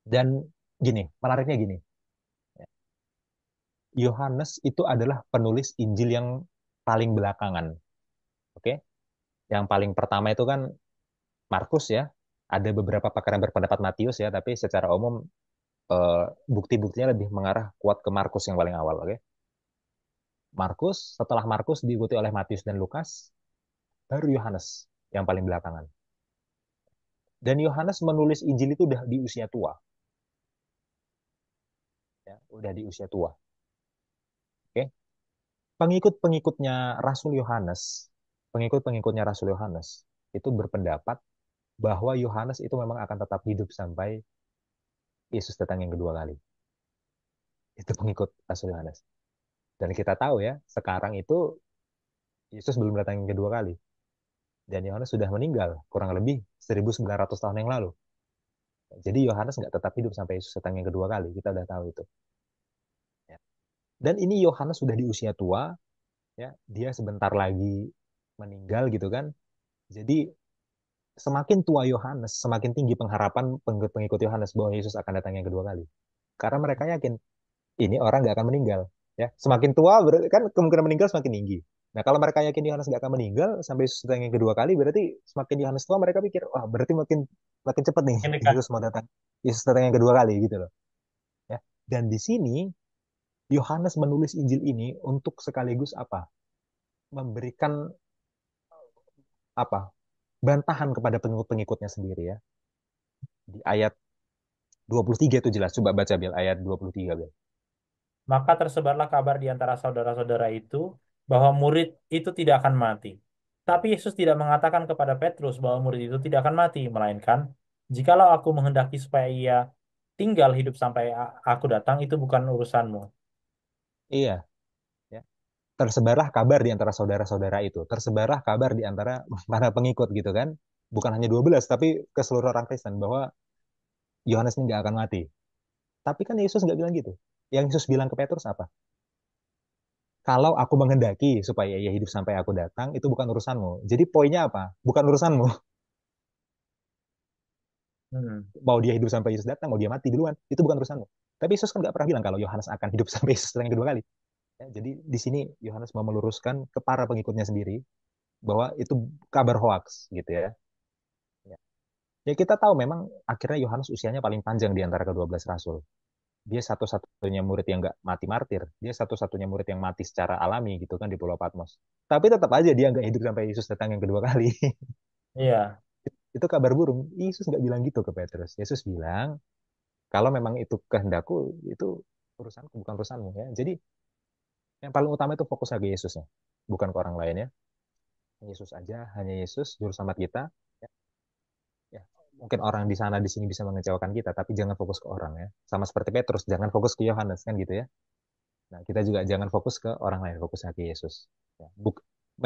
Dan gini, menariknya gini. Yohanes itu adalah penulis Injil yang paling belakangan. Oke? Yang paling pertama itu kan Markus ya. Ada beberapa pakar yang berpendapat Matius ya, tapi secara umum eh, bukti-buktinya lebih mengarah kuat ke Markus yang paling awal. Oke? Markus, setelah Markus diikuti oleh Matius dan Lukas, baru Yohanes yang paling belakangan. Dan Yohanes menulis Injil itu udah di usia tua, ya, udah di usia tua. Oke? Pengikut-pengikutnya Rasul Yohanes, pengikut-pengikutnya Rasul Yohanes itu berpendapat bahwa Yohanes itu memang akan tetap hidup sampai Yesus datang yang kedua kali. Itu pengikut Rasul Yohanes. Dan kita tahu ya, sekarang itu Yesus belum datang yang kedua kali. Dan Yohanes sudah meninggal kurang lebih 1900 tahun yang lalu. Jadi Yohanes nggak tetap hidup sampai Yesus datang yang kedua kali. Kita udah tahu itu. Ya. Dan ini Yohanes sudah di usia tua, ya, dia sebentar lagi meninggal gitu kan. Jadi semakin tua Yohanes, semakin tinggi pengharapan pengikut Yohanes bahwa Yesus akan datang yang kedua kali. Karena mereka yakin ini orang nggak akan meninggal. Ya, semakin tua berarti kan kemungkinan meninggal semakin tinggi. Nah, kalau mereka yakin Yohanes nggak akan meninggal sampai Yesus datang yang kedua kali, berarti semakin Yohanes tua mereka pikir, wah berarti makin makin cepat nih Ini dekat. Yesus mau datang. Yesus datang yang kedua kali gitu loh. Ya. Dan di sini Yohanes menulis Injil ini untuk sekaligus apa? Memberikan apa? Bantahan kepada pengikut-pengikutnya sendiri ya. Di ayat 23 itu jelas. Coba baca Bil ayat 23 Bil. Maka tersebarlah kabar di antara saudara-saudara itu bahwa murid itu tidak akan mati. Ya. Tapi Yesus tidak mengatakan kepada Petrus bahwa murid itu tidak akan mati, melainkan jikalau aku menghendaki supaya ia tinggal hidup sampai aku datang, itu bukan urusanmu. Iya, ya. Tersebarlah kabar di antara saudara-saudara itu. Tersebarlah kabar di antara para pengikut gitu kan. Bukan hanya 12 tapi ke seluruh orang Kristen bahwa Yohanes ini nggak akan mati. Tapi kan Yesus nggak bilang gitu. Yang Yesus bilang ke Petrus apa? Kalau aku menghendaki supaya ia hidup sampai aku datang, itu bukan urusanmu. Jadi poinnya apa? Bukan urusanmu. Hmm. Mau dia hidup sampai Yesus datang, mau dia mati duluan, itu bukan urusanmu. Tapi Yesus kan nggak pernah bilang kalau Yohanes akan hidup sampai Yesus datang yang kedua kali. Ya, jadi di sini Yohanes mau meluruskan ke para pengikutnya sendiri bahwa itu kabar hoax gitu ya. Ya, ya kita tahu memang akhirnya Yohanes usianya paling panjang di antara kedua belas rasul. Dia satu-satunya murid yang nggak mati martir. Dia satu-satunya murid yang mati secara alami gitu kan di Pulau Patmos. Tapi tetap aja dia nggak hidup sampai Yesus datang yang kedua kali. Iya, Itu kabar burung. Yesus nggak bilang gitu ke Petrus. Yesus bilang, kalau memang itu kehendakku, itu urusanku, bukan urusanmu ya. Jadi yang paling utama itu fokus ke Yesus ya. Bukan ke orang lain ya. Yesus aja, hanya Yesus, juru selamat kita. Ya, ya. Mungkin orang di sana di sini bisa mengecewakan kita, tapi jangan fokus ke orang ya. Sama seperti Petrus, jangan fokus ke Yohanes kan gitu ya. Nah, kita juga jangan fokus ke orang lain, fokus ke Yesus. Ya,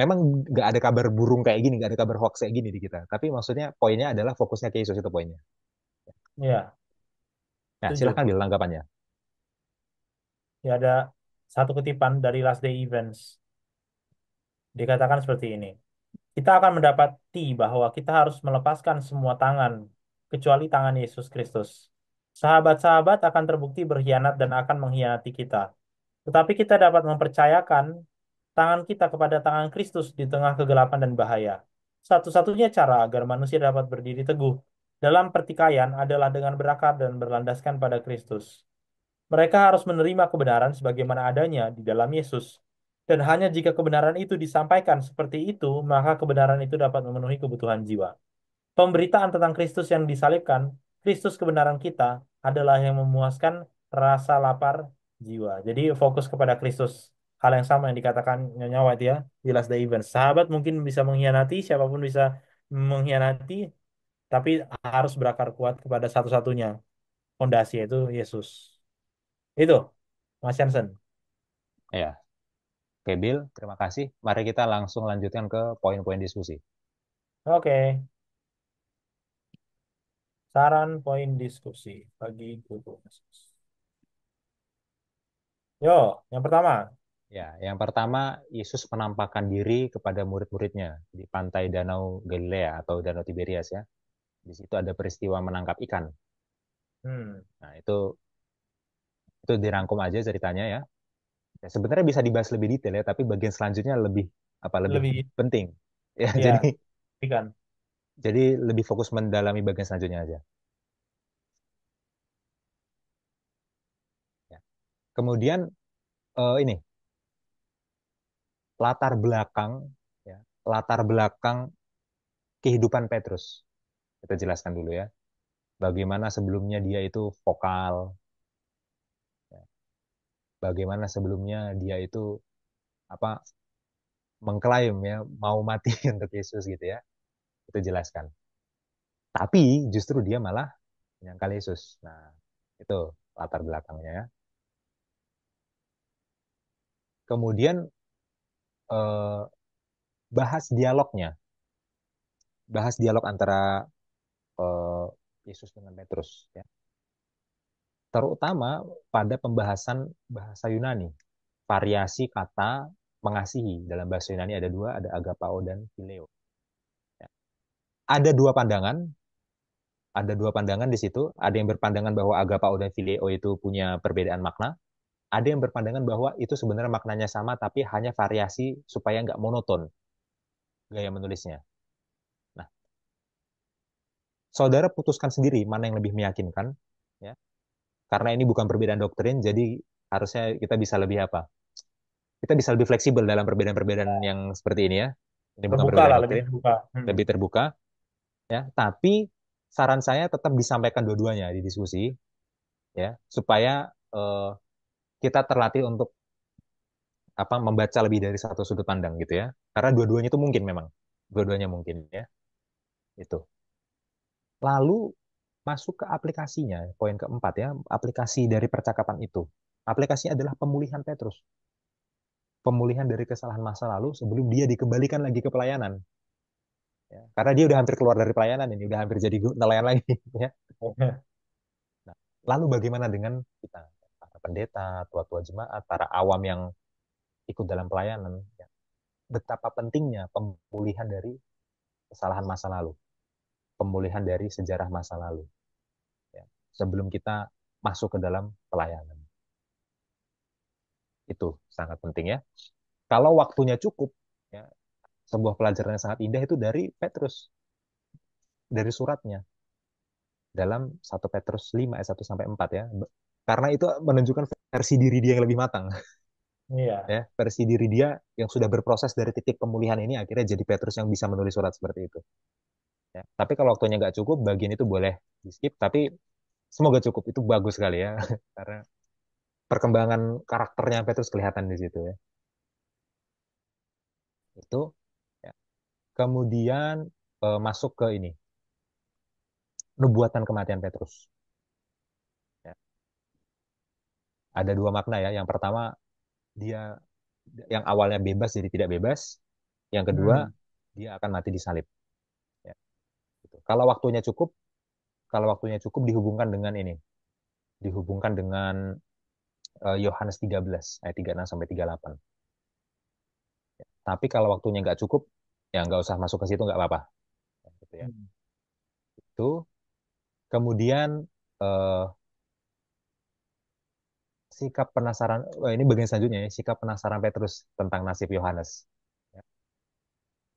memang nggak ada kabar burung kayak gini, nggak ada kabar hoax kayak gini di kita. Tapi maksudnya poinnya adalah fokusnya ke Yesus itu poinnya. iya, Nah, setuju. silahkan bilang tanggapannya. Ya, ada satu kutipan dari Last Day Events. Dikatakan seperti ini. Kita akan mendapati bahwa kita harus melepaskan semua tangan, kecuali tangan Yesus Kristus. Sahabat-sahabat akan terbukti berkhianat dan akan mengkhianati kita. Tetapi kita dapat mempercayakan tangan kita kepada tangan Kristus di tengah kegelapan dan bahaya. Satu-satunya cara agar manusia dapat berdiri teguh dalam pertikaian adalah dengan berakar dan berlandaskan pada Kristus. Mereka harus menerima kebenaran sebagaimana adanya di dalam Yesus. Dan hanya jika kebenaran itu disampaikan seperti itu, maka kebenaran itu dapat memenuhi kebutuhan jiwa. Pemberitaan tentang Kristus yang disalibkan, Kristus kebenaran kita, adalah yang memuaskan rasa lapar jiwa. Jadi fokus kepada Kristus. Hal yang sama yang dikatakan Nyonya White ya, di Last Day Event. Sahabat mungkin bisa mengkhianati, siapapun bisa mengkhianati, tapi harus berakar kuat kepada satu-satunya fondasi, yaitu Yesus. Itu, Mas Jansen. Ya, oke Bill, terima kasih. Mari kita langsung lanjutkan ke poin-poin diskusi. Oke, saran poin diskusi bagi guru. Yo, yang pertama. Ya, yang pertama, Yesus menampakkan diri kepada murid-muridnya di pantai Danau Galilea atau Danau Tiberias ya. Di situ ada peristiwa menangkap ikan. Hmm, Nah, itu dirangkum aja ceritanya ya. Ya, sebenarnya bisa dibahas lebih detail ya, tapi bagian selanjutnya lebih lebih lebih penting. Ya, jadi ya ikan. jadi lebih fokus mendalami bagian selanjutnya aja. Ya. Kemudian ini latar belakang ya, latar belakang kehidupan Petrus. Kita jelaskan dulu ya. Bagaimana sebelumnya dia itu vokal, ya. Bagaimana sebelumnya dia itu apa mengklaim ya mau mati untuk Yesus gitu ya. Itu jelaskan. Tapi justru dia malah menyangkal Yesus. Nah, itu latar belakangnya ya. Kemudian eh, bahas dialognya, bahas dialog antara eh, Yesus dengan Petrus ya. Terutama pada pembahasan bahasa Yunani. Variasi kata mengasihi dalam bahasa Yunani ada dua, ada agapao dan phileo. Ya. Ada dua pandangan, ada dua pandangan di situ. Ada yang berpandangan bahwa agapao dan phileo itu punya perbedaan makna. Ada yang berpandangan bahwa itu sebenarnya maknanya sama, tapi hanya variasi supaya nggak monoton gaya menulisnya. Nah, saudara putuskan sendiri mana yang lebih meyakinkan. Ya. karena ini bukan perbedaan doktrin, jadi harusnya kita bisa lebih apa? Kita bisa lebih fleksibel dalam perbedaan-perbedaan yang seperti ini ya. Ini bukan Terbuka perbedaan lah, lebih doktrin, terbuka. lebih terbuka ya. Tapi saran saya tetap disampaikan dua-duanya di diskusi ya, supaya kita terlatih untuk apa membaca lebih dari satu sudut pandang gitu ya. Karena dua-duanya itu mungkin memang, dua-duanya mungkin ya. Itu. Lalu masuk ke aplikasinya, poin keempat ya, aplikasi dari percakapan itu. Aplikasinya adalah pemulihan Petrus. Pemulihan dari kesalahan masa lalu sebelum dia dikembalikan lagi ke pelayanan. Ya. Karena dia udah hampir keluar dari pelayanan ini, udah hampir jadi nelayan lagi. Ya. Nah, lalu bagaimana dengan kita, para pendeta, tua-tua jemaat, para awam yang ikut dalam pelayanan? Ya. Betapa pentingnya pemulihan dari kesalahan masa lalu, pemulihan dari sejarah masa lalu. Ya. Sebelum kita masuk ke dalam pelayanan. Itu sangat penting ya. Kalau waktunya cukup, ya, sebuah pelajaran yang sangat indah itu dari Petrus, dari suratnya dalam 1 Petrus 5 ayat 1 sampai 4 ya. Karena itu menunjukkan versi diri dia yang lebih matang Iya. ya, versi diri dia yang sudah berproses dari titik pemulihan ini akhirnya jadi Petrus yang bisa menulis surat seperti itu ya. Tapi kalau waktunya nggak cukup, bagian itu boleh di skip, tapi semoga cukup, itu bagus sekali ya karena perkembangan karakternya Petrus kelihatan di situ ya. Itu ya. Kemudian masuk ke ini, nubuatan kematian Petrus. Ya. Ada dua makna ya. Yang pertama, dia yang awalnya bebas jadi tidak bebas. Yang kedua, Hmm. dia akan mati disalib. Ya, gitu. Kalau waktunya cukup dihubungkan dengan ini, dihubungkan dengan Yohanes 13 ayat 36 sampai 38. Ya. Tapi kalau waktunya nggak cukup, ya nggak usah masuk ke situ, nggak apa-apa. Ya, gitu ya. Hmm. Itu kemudian eh, sikap penasaran, ini bagian selanjutnya ya, sikap penasaran Petrus tentang nasib Yohanes. Ya.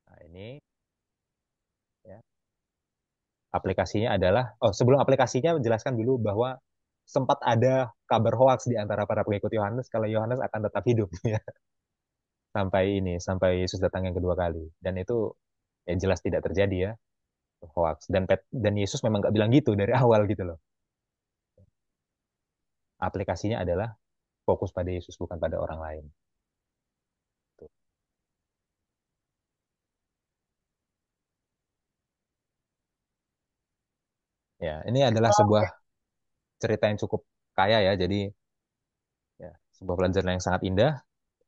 Nah ini ya, aplikasinya adalah, oh sebelum aplikasinya menjelaskan dulu bahwa sempat ada kabar hoax di antara para pengikut Yohanes kalau Yohanes akan tetap hidup ya, sampai Yesus datang yang kedua kali, dan itu ya jelas tidak terjadi ya, hoax, dan Yesus memang nggak bilang gitu dari awal gitu loh. Aplikasinya adalah fokus pada Yesus bukan pada orang lain. Tuh. Ya, ini adalah sebuah cerita yang cukup kaya ya, jadi ya sebuah pelajaran yang sangat indah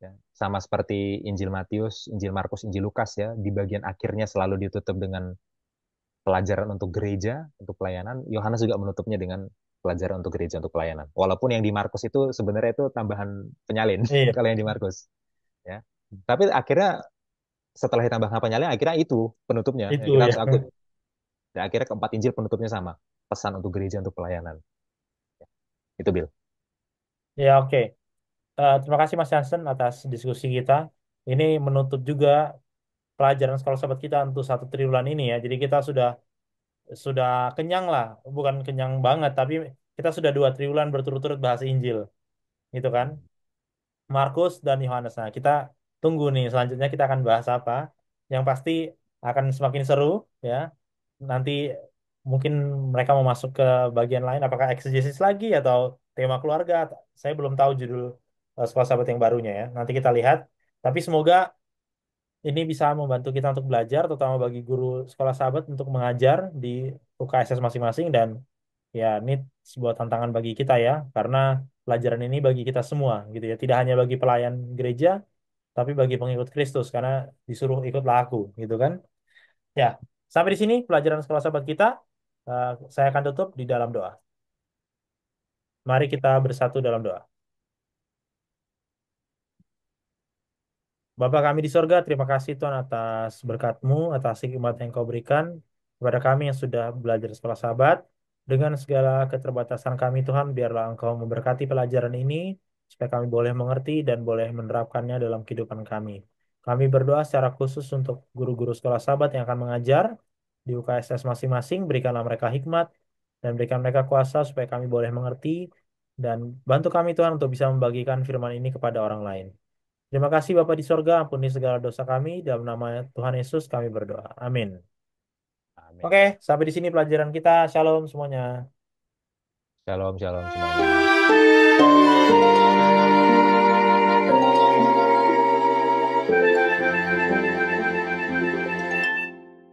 ya. Sama seperti Injil Matius, Injil Markus, Injil Lukas ya, di bagian akhirnya selalu ditutup dengan pelajaran untuk gereja, untuk pelayanan. Yohanes juga menutupnya dengan pelajaran untuk gereja, untuk pelayanan. Walaupun yang di Markus itu sebenarnya itu tambahan penyalin Iya, kalau yang di Markus ya. Tapi akhirnya setelah ditambahkan penyalin, akhirnya itu penutupnya. Ya, itu kita ya. harus akui. Dan akhirnya keempat Injil penutupnya sama, pesan untuk gereja, untuk pelayanan. Ya, itu Bill. Ya, oke. Terima kasih Mas Jansen atas diskusi kita. Ini menutup juga pelajaran sekolah sahabat kita untuk 1 triwulan ini ya. Jadi kita sudah kenyang lah, bukan kenyang banget, tapi kita sudah 2 triwulan berturut-turut bahas Injil, gitu kan? Markus dan Yohanes. Nah, kita tunggu nih selanjutnya kita akan bahas apa. Yang pasti akan semakin seru ya. Nanti mungkin mereka mau masuk ke bagian lain, apakah eksegesis lagi atau tema keluarga. Saya belum tahu judul sekolah sahabat yang barunya ya. Nanti kita lihat. Tapi semoga ini bisa membantu kita untuk belajar, terutama bagi guru sekolah sahabat untuk mengajar di UKSS masing-masing dan ya ini sebuah tantangan bagi kita ya, karena pelajaran ini bagi kita semua gitu ya, tidak hanya bagi pelayan gereja, tapi bagi pengikut Kristus karena disuruh ikutlah aku gitu kan. Ya, sampai di sini pelajaran sekolah sahabat kita. Saya akan tutup di dalam doa. Mari kita bersatu dalam doa. Bapa kami di sorga, terima kasih Tuhan atas berkat-Mu, atas hikmat yang Kau berikan kepada kami yang sudah belajar sekolah sahabat. Dengan segala keterbatasan kami Tuhan, biarlah Engkau memberkati pelajaran ini, supaya kami boleh mengerti dan boleh menerapkannya dalam kehidupan kami. Kami berdoa secara khusus untuk guru-guru sekolah sahabat yang akan mengajar di UKSS masing-masing, berikanlah mereka hikmat dan berikan mereka kuasa supaya kami boleh mengerti dan bantu kami Tuhan untuk bisa membagikan firman ini kepada orang lain. Terima kasih Bapa di sorga, ampuni segala dosa kami, dalam nama Tuhan Yesus kami berdoa. Amin. Amin. Oke, sampai di sini pelajaran kita. Shalom semuanya. Shalom, shalom semuanya.